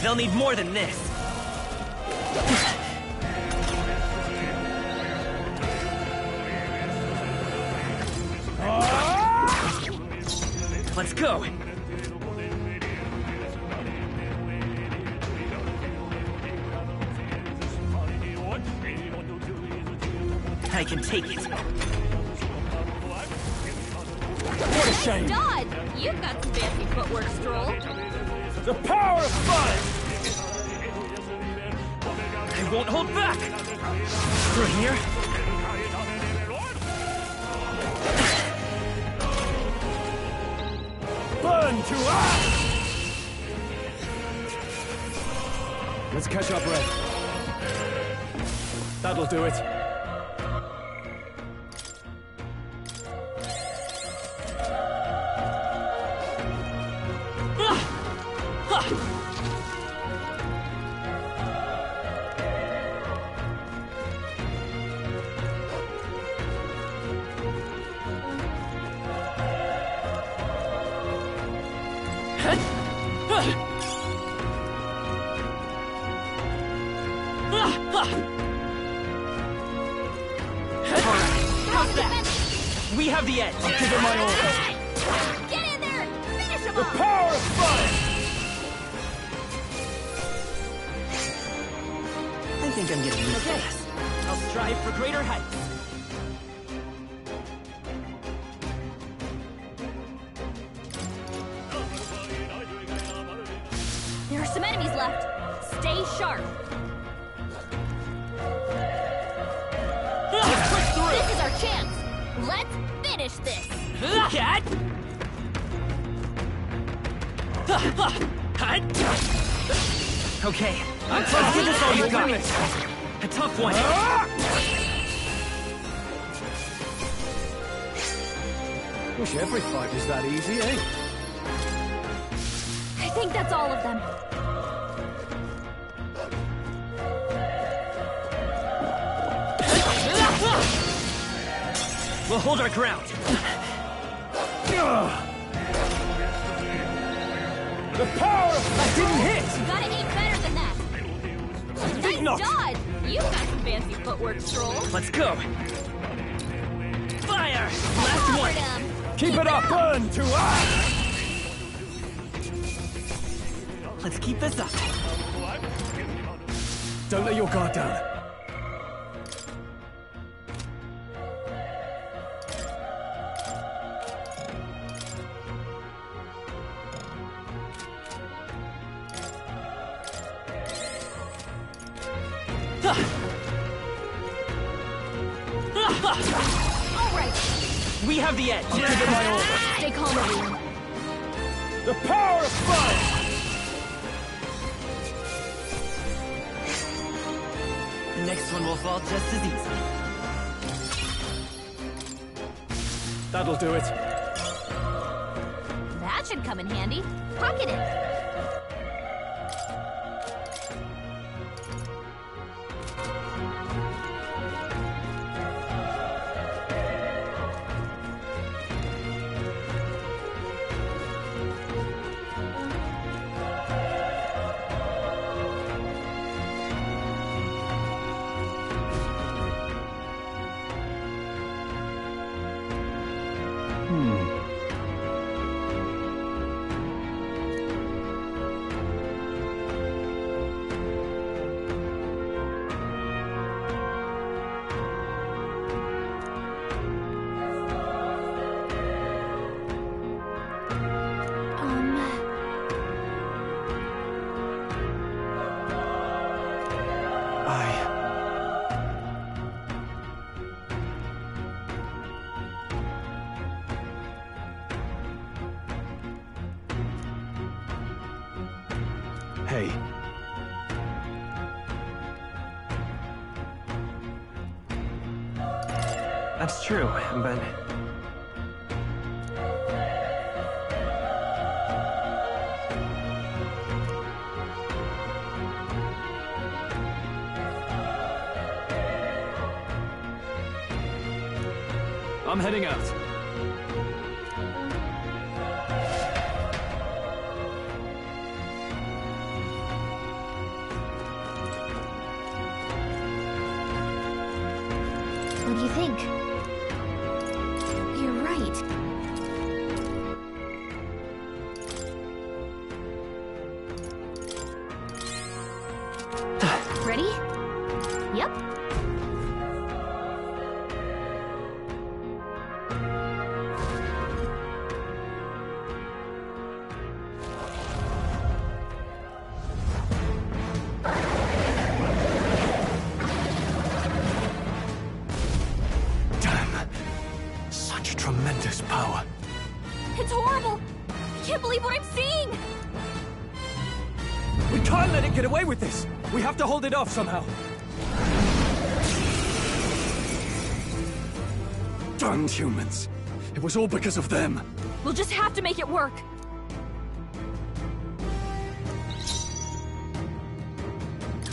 [SPEAKER 14] They'll need more than this. Let's go. I can take it.
[SPEAKER 11] What a shame!
[SPEAKER 4] Dodd, you've got some fancy footwork, Stroll.
[SPEAKER 11] The power of fire!
[SPEAKER 14] I won't hold back! Through here?
[SPEAKER 11] Burn to ash!
[SPEAKER 12] Let's catch our breath. That'll do it.
[SPEAKER 14] We have the edge.
[SPEAKER 11] I'll give it my all.
[SPEAKER 4] Get in there! Finish him
[SPEAKER 11] The
[SPEAKER 4] off!
[SPEAKER 11] power of fire!
[SPEAKER 14] I think I'm getting used to this. I'll strive for greater heights.
[SPEAKER 4] There are some enemies left. Stay sharp. This is our chance. Let's finish this.
[SPEAKER 14] Cat! Okay, let's give this all you got. A tough one.
[SPEAKER 12] Wish every fight was that easy, eh?
[SPEAKER 4] I think that's all of them.
[SPEAKER 14] We'll hold our ground.
[SPEAKER 11] The power of...
[SPEAKER 14] That didn't hit!
[SPEAKER 4] You gotta aim better than that. Nice dodge! You've got some fancy footwork, Stroll.
[SPEAKER 14] Let's go. Fire! Last one.
[SPEAKER 11] Keep it up! Burn to ash!
[SPEAKER 14] Let's keep this up.
[SPEAKER 12] Don't let your guard down.
[SPEAKER 4] All right.
[SPEAKER 14] We have the edge.
[SPEAKER 4] Stay calm, everyone.
[SPEAKER 12] The power of fire!
[SPEAKER 14] The next one will fall just as easy.
[SPEAKER 12] That'll do it.
[SPEAKER 4] That should come in handy. Pocket it.
[SPEAKER 10] Hey.
[SPEAKER 14] That's true, but...
[SPEAKER 12] I'm heading out.
[SPEAKER 4] What do you think? You're right. Ready? Yep.
[SPEAKER 10] Tremendous power.
[SPEAKER 4] It's horrible! I can't believe what I'm seeing!
[SPEAKER 12] We can't let it get away with this! We have to hold it off somehow. Darned humans. It was all because of them.
[SPEAKER 4] We'll just have to make it work.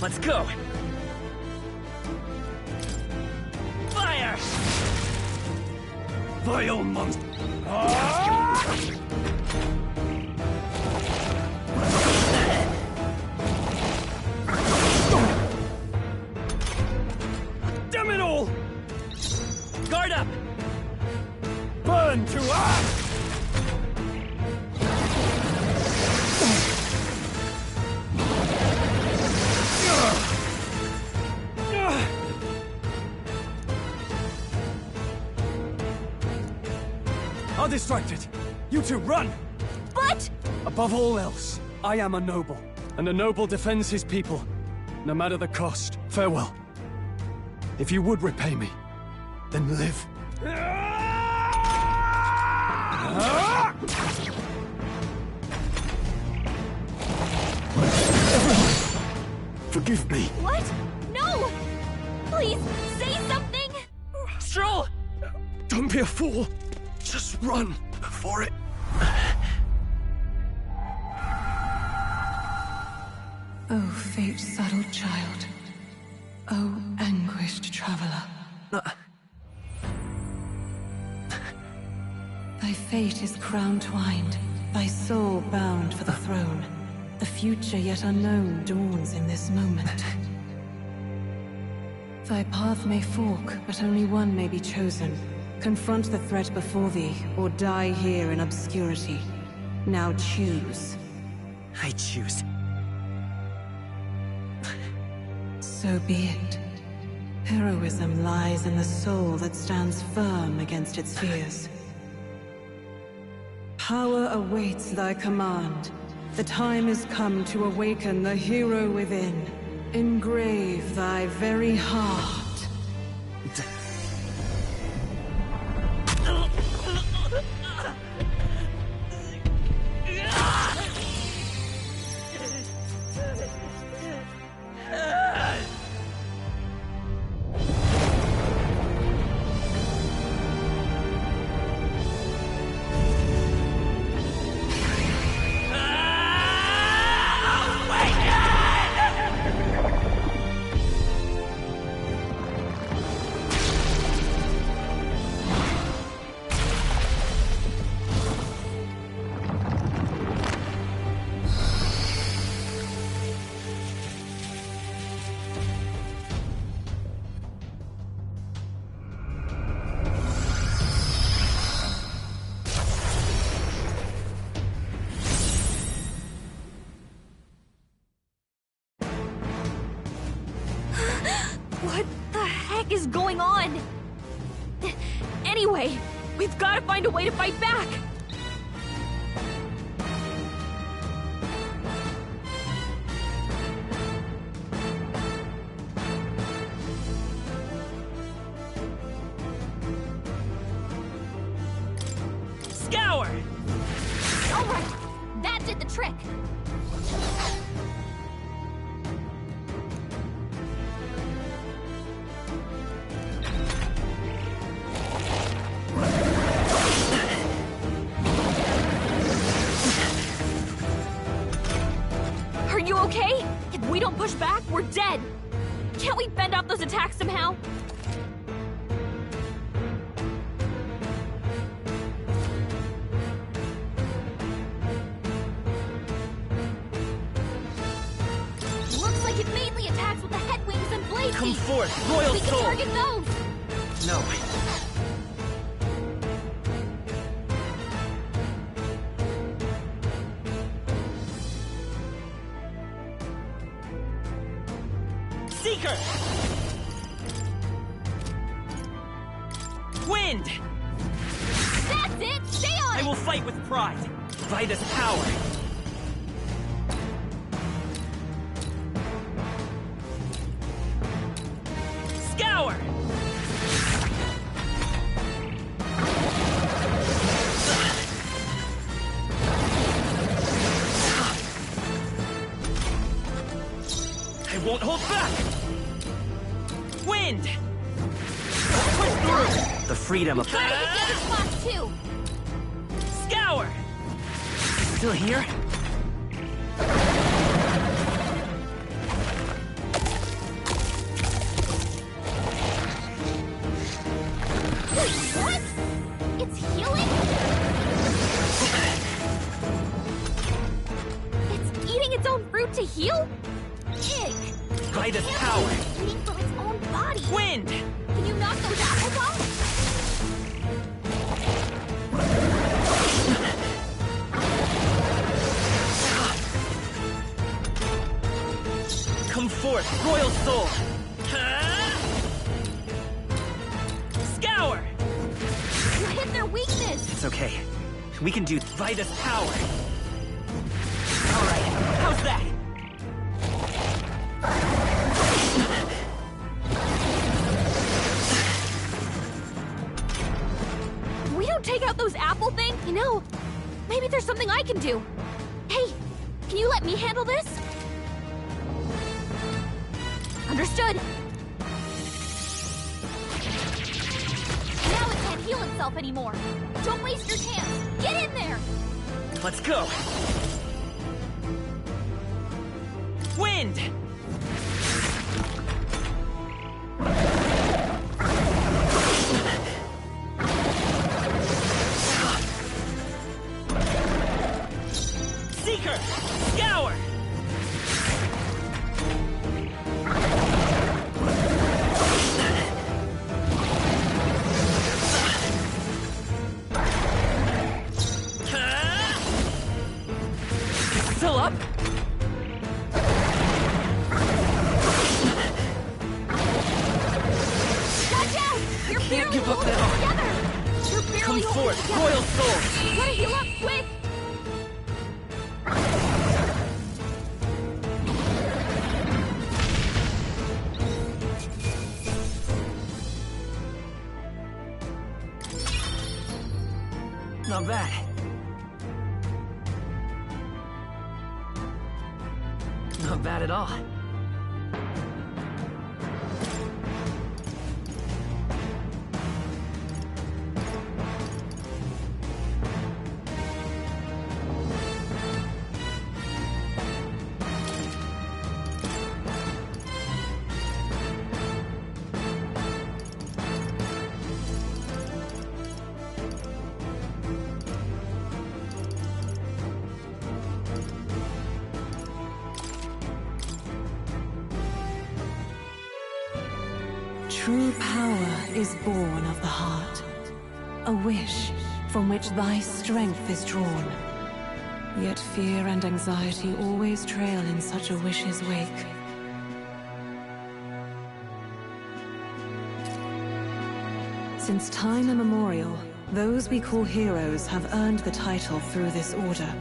[SPEAKER 14] Let's go! Fire!
[SPEAKER 12] Vile monster! Damn it all!
[SPEAKER 14] Guard up!
[SPEAKER 12] Burn to ash! I'll distract it. You two, run!
[SPEAKER 4] But...
[SPEAKER 12] Above all else, I am a noble, and a noble defends his people, no matter the cost. Farewell. If you would repay me, then live. Forgive me.
[SPEAKER 4] What? No! Please, say something!
[SPEAKER 14] Stroll!
[SPEAKER 12] Don't be a fool. Just run before it...
[SPEAKER 6] Oh, fate-saddled child. Oh, anguished traveler. Thy fate is crown-twined, thy soul bound for the throne. The future yet unknown dawns in this moment. Thy path may fork, but only one may be chosen. Confront the threat before thee, or die here in obscurity. Now choose.
[SPEAKER 14] I choose.
[SPEAKER 6] So be it. Heroism lies in the soul that stands firm against its fears. Power awaits thy command. The time is come to awaken the hero within. Engrave thy very heart.
[SPEAKER 4] What the heck is going on? Anyway, we've got to find a way to fight back!
[SPEAKER 15] Scour!
[SPEAKER 4] Alright, that did the trick! Are you okay? If we don't push back, we're dead! Can't we fend off those attacks somehow? Looks like it mainly attacks with the head wings and blade
[SPEAKER 15] Come
[SPEAKER 4] feet.
[SPEAKER 15] forth, Royal
[SPEAKER 4] We can
[SPEAKER 15] Soul!
[SPEAKER 4] target those!
[SPEAKER 15] No. Seeker! Wind!
[SPEAKER 4] That's it! Stay on
[SPEAKER 15] I
[SPEAKER 4] it!
[SPEAKER 15] will fight with pride. Vida's power. Scour! I won't hold back! Wind! Push through! The freedom of...
[SPEAKER 4] Try to hit the other spots too!
[SPEAKER 15] Scour! Still here?
[SPEAKER 4] What? It's healing? It's eating its own fruit to heal? Pig!
[SPEAKER 15] Vida's power.
[SPEAKER 4] Eating from its own body!
[SPEAKER 15] Wind!
[SPEAKER 4] Can you knock those apples off?
[SPEAKER 15] Come forth, Royal Soul! Scour!
[SPEAKER 4] You hit their weakness!
[SPEAKER 15] It's okay. We can do Vida's power. Alright, how's that?
[SPEAKER 4] We don't take out those apple things? You know, maybe there's something I can do. Hey, can you let me handle this? Understood. Now it can't heal itself anymore. Don't waste your chance. Get in there!
[SPEAKER 15] Let's go! Wind! Seeker! Scour! Still up?
[SPEAKER 4] Watch out! You're barely
[SPEAKER 15] give up
[SPEAKER 4] holding
[SPEAKER 15] now.
[SPEAKER 4] it together! You're barely
[SPEAKER 15] Come
[SPEAKER 4] holding
[SPEAKER 15] forth,
[SPEAKER 4] it together.
[SPEAKER 15] Royal Soul!
[SPEAKER 4] You gotta heal up, quick!
[SPEAKER 15] Not bad.
[SPEAKER 14] Not bad at all.
[SPEAKER 6] True power is born of the heart. A wish from which thy strength is drawn. Yet fear and anxiety always trail in such a wish's wake. Since time immemorial, those we call heroes have earned the title through this order.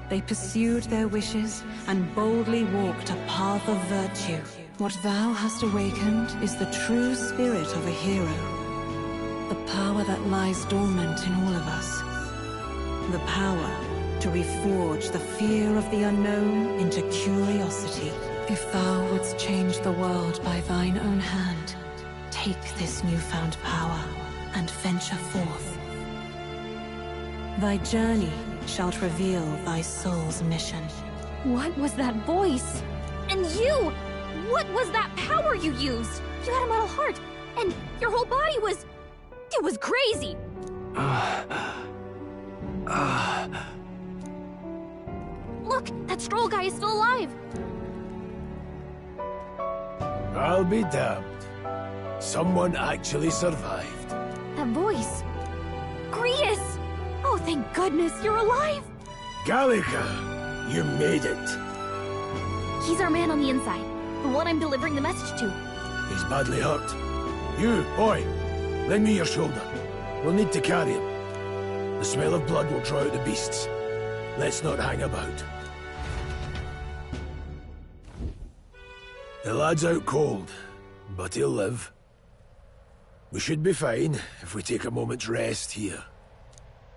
[SPEAKER 6] They pursued their wishes and boldly walked a path of virtue. What thou hast awakened is the true spirit of a hero. The power that lies dormant in all of us. The power to reforge the fear of the unknown into curiosity. If thou wouldst change the world by thine own hand, take this newfound power and venture forth. Thy journey shalt reveal thy soul's mission.
[SPEAKER 4] What was that voice? And you! What was that power you used? You had a metal heart, and your whole body was... It was crazy! Look, that Stroll guy is still alive!
[SPEAKER 11] I'll be damned. Someone actually survived.
[SPEAKER 4] That voice... Grius! Oh, thank goodness, you're alive!
[SPEAKER 11] Gallica, you made it.
[SPEAKER 4] He's our man on the inside. The one I'm delivering the message to.
[SPEAKER 11] He's badly hurt. You, boy, lend me your shoulder. We'll need to carry him. The smell of blood will draw out the beasts. Let's not hang about. The lad's out cold, but he'll live. We should be fine if we take a moment's rest here.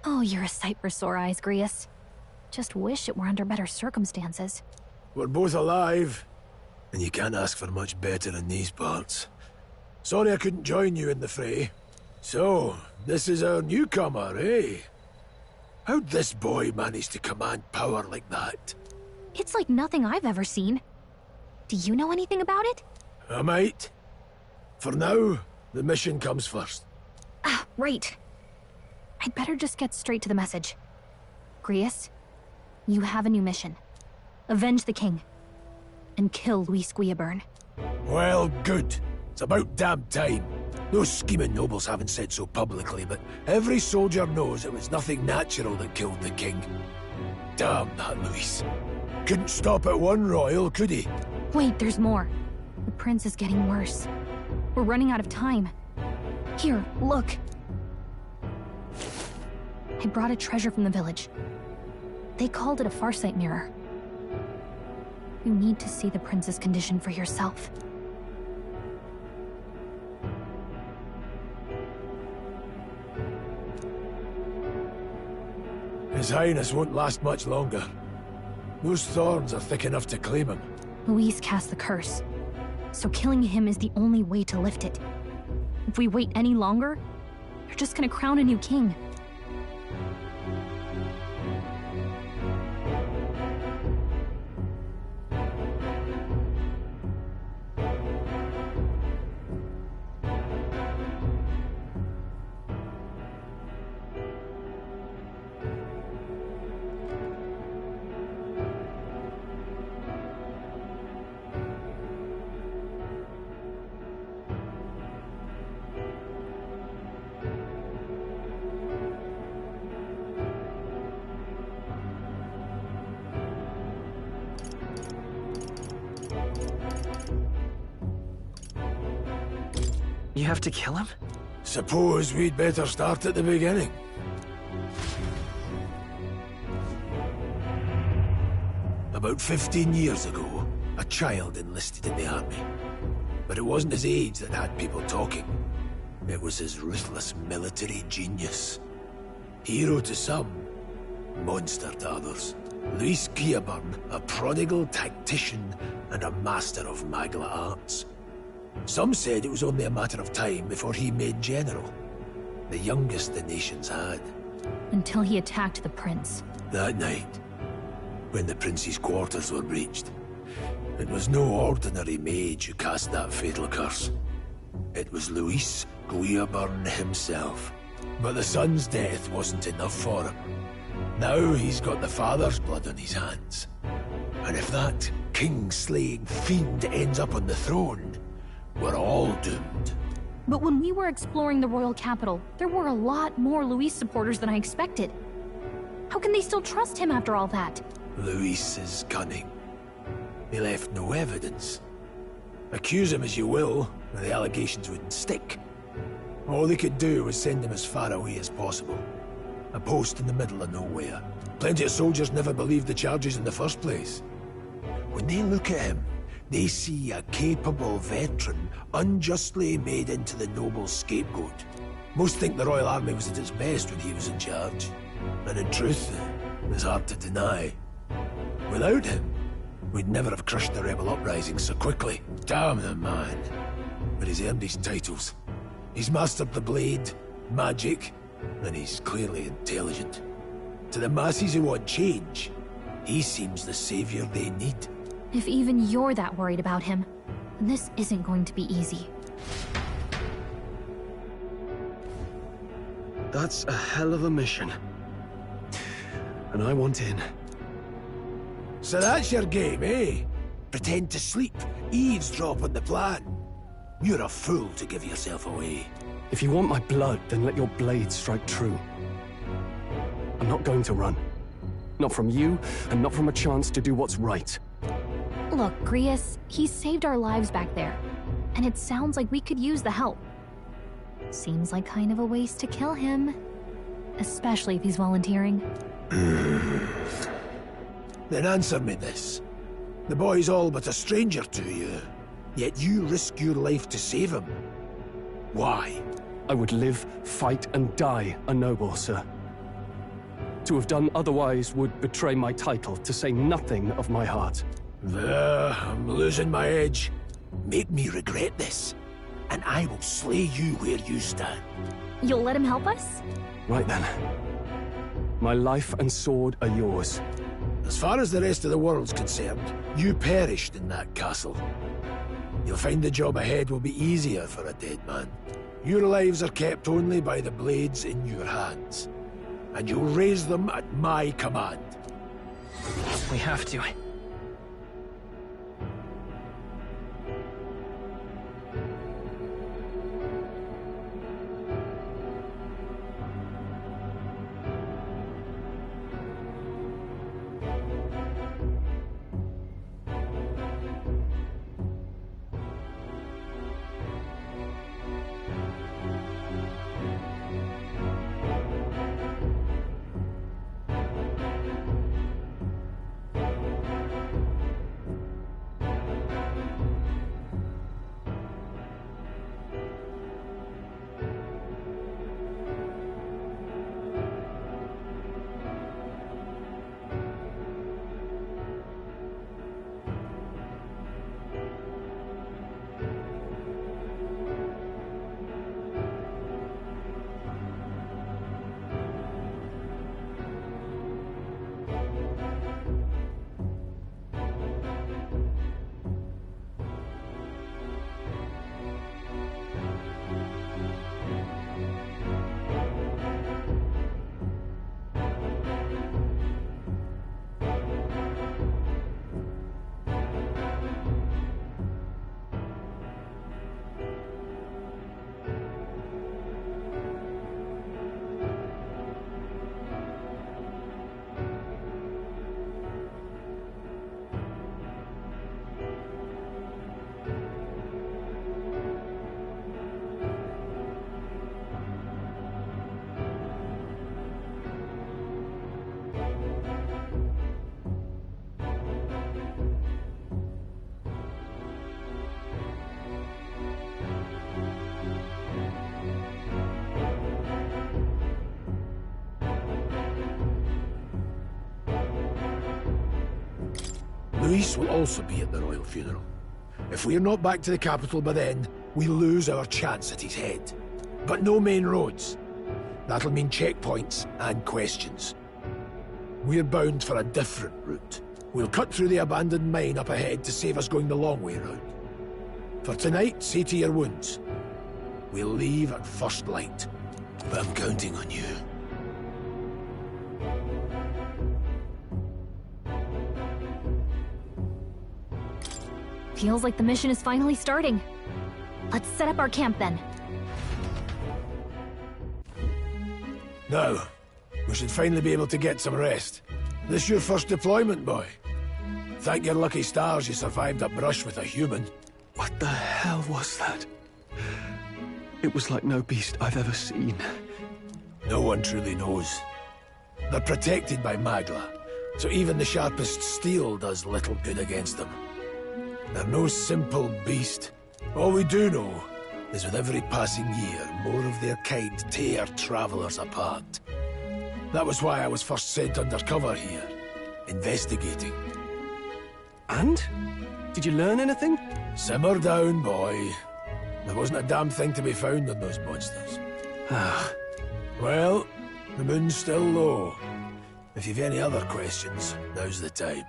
[SPEAKER 4] Oh, you're a sight for sore eyes, Grius. Just wish it were under better circumstances.
[SPEAKER 11] We're both alive, and you can't ask for much better in these parts. Sorry I couldn't join you in the fray. So, this is our newcomer, eh? How'd this boy manage to command power like that?
[SPEAKER 4] It's like nothing I've ever seen. Do you know anything about it?
[SPEAKER 11] I might. For now, the mission comes first.
[SPEAKER 4] Ah, right. I'd better just get straight to the message. Grius, you have a new mission. Avenge the king. And kill Luis Guillaburn.
[SPEAKER 11] Well, good. It's about damn time. Those scheming nobles haven't said so publicly, but every soldier knows it was nothing natural that killed the king. Damn that Luis. Couldn't stop at one royal, could he?
[SPEAKER 4] Wait, there's more. The prince is getting worse. We're running out of time. Here, look. I brought a treasure from the village. They called it a farsight mirror. You need to see the prince's condition for yourself.
[SPEAKER 11] His Highness won't last much longer. Those thorns are thick enough to claim him.
[SPEAKER 4] Luis cast the curse, so killing him is the only way to lift it. If we wait any longer, they're just gonna crown a new king.
[SPEAKER 14] You have to kill him?
[SPEAKER 11] Suppose we'd better start at the beginning. About 15 years ago, a child enlisted in the army. But it wasn't his age that had people talking. It was his ruthless military genius. Hero to some, monster to others. Luis Gearburn, a prodigal tactician and a master of Magla arts. Some said it was only a matter of time before he made general. The youngest the nation's had.
[SPEAKER 4] Until he attacked the prince.
[SPEAKER 11] That night, when the prince's quarters were breached, it was no ordinary mage who cast that fatal curse. It was Luis Gearburn himself. But the son's death wasn't enough for him. Now he's got the father's blood on his hands. And if that king-slaying fiend ends up on the throne, we're all doomed.
[SPEAKER 4] But when we were exploring the royal capital, there were a lot more Luis supporters than I expected. How can they still trust him after all that?
[SPEAKER 11] Luis is cunning. He left no evidence. Accuse him as you will, the allegations wouldn't stick. All they could do was send him as far away as possible. A post in the middle of nowhere. Plenty of soldiers never believed the charges in the first place. When they look at him, they see a capable veteran unjustly made into the noble scapegoat. Most think the Royal Army was at its best when he was in charge. And in truth, it's hard to deny. Without him, we'd never have crushed the rebel uprising so quickly. Damn the man. But he's earned his titles. He's mastered the blade, magic, and he's clearly intelligent. To the masses who want change, he seems the savior they need.
[SPEAKER 4] If even you're that worried about him, then this isn't going to be easy.
[SPEAKER 10] That's a hell of a mission. And I want in.
[SPEAKER 11] So that's your game, eh? Pretend to sleep, eavesdrop on the plan. You're a fool to give yourself away.
[SPEAKER 10] If you want my blood, then let your blade strike true. I'm not going to run. Not from you, and not from a chance to do what's right.
[SPEAKER 4] Look, Grius, he saved our lives back there. And it sounds like we could use the help. Seems like kind of a waste to kill him. Especially if he's volunteering.
[SPEAKER 11] Then answer me this. The boy's all but a stranger to you. Yet you risk your life to save him. Why?
[SPEAKER 10] I would live, fight, and die a noble, sir. To have done otherwise would betray my title, to say nothing of my heart.
[SPEAKER 11] I'm losing my edge. Make me regret this, and I will slay you where you stand.
[SPEAKER 4] You'll let him help us?
[SPEAKER 10] Right then. My life and sword are yours.
[SPEAKER 11] As far as the rest of the world's concerned, you perished in that castle. You'll find the job ahead will be easier for a dead man. Your lives are kept only by the blades in your hands. And you'll raise them at my command.
[SPEAKER 14] We have to.
[SPEAKER 17] Luis will also be at the royal funeral. If we're not back to the capital by then, we lose our chance at his head. But no main roads. That'll mean checkpoints and questions. We're bound for a different route. We'll cut through the abandoned mine up ahead to save us going the long way round. For tonight, see to your wounds. We'll leave at first light. But I'm counting on you.
[SPEAKER 4] Feels like the mission is finally starting. Let's set up our camp then.
[SPEAKER 17] Now, we should finally be able to get some rest. This your first deployment, boy? Thank your lucky stars you survived a brush with a human.
[SPEAKER 10] What the hell was that? It was like no beast I've ever seen.
[SPEAKER 17] No one truly knows. They're protected by Magla, so even the sharpest steel does little good against them. They're no simple beast. All we do know is with every passing year, more of their kind tear travelers apart. That was why I was first sent undercover here, investigating.
[SPEAKER 10] And? Did you learn anything?
[SPEAKER 17] Simmer down, boy. There wasn't a damn thing to be found on those monsters. Well, the moon's still low. If you've any other questions, now's the time.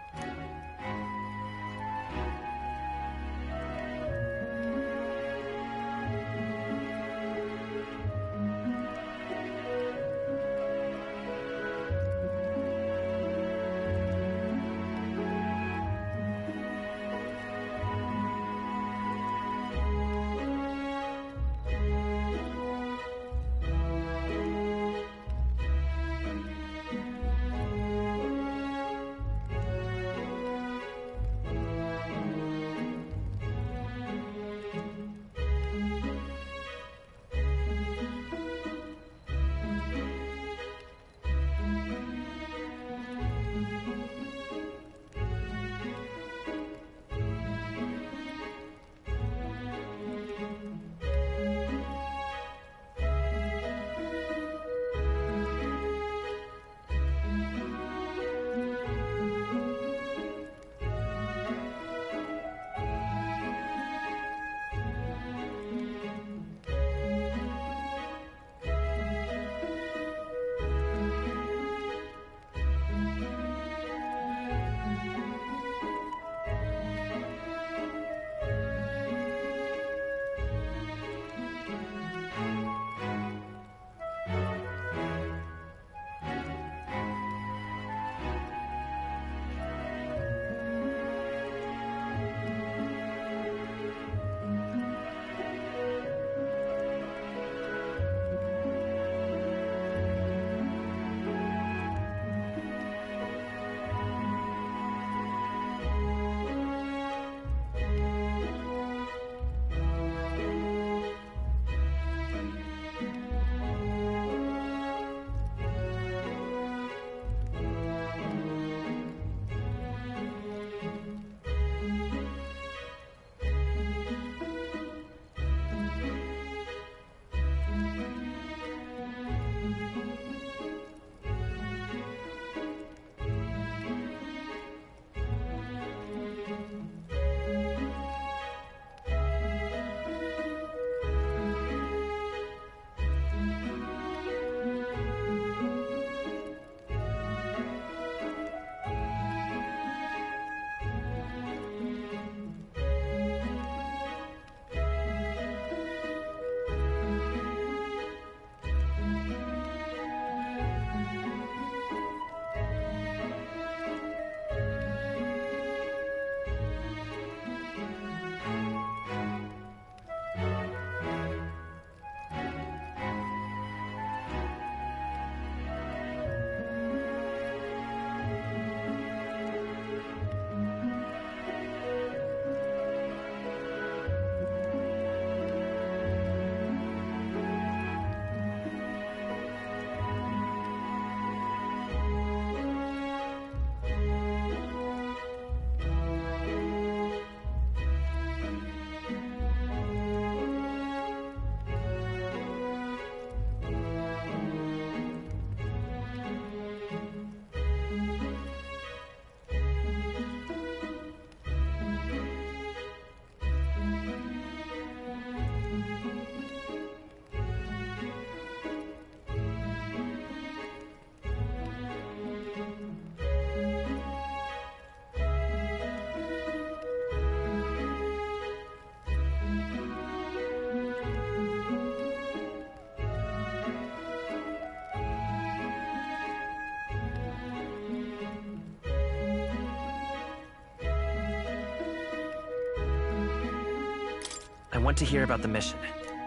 [SPEAKER 14] want to hear about the mission.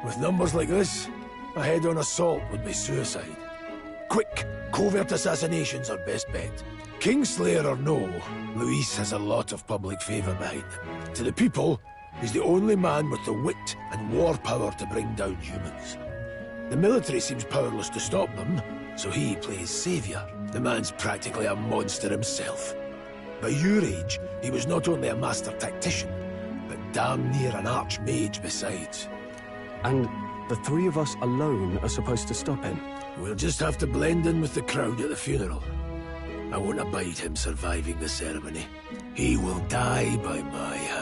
[SPEAKER 17] With numbers like this, a head-on assault would be suicide. Quick, covert assassinations are best bet. Kingslayer or no, Luis has a lot of public favour behind him. To the people, he's the only man with the wit and war power to bring down humans. The military seems powerless to stop them, so he plays saviour. The man's practically a monster himself. By your age, he was not only a master tactician, but damn near an archmage besides.
[SPEAKER 10] And the three of us alone are supposed to stop him?
[SPEAKER 17] We'll just have to blend in with the crowd at the funeral. I won't abide him surviving the ceremony. He will die by my hand.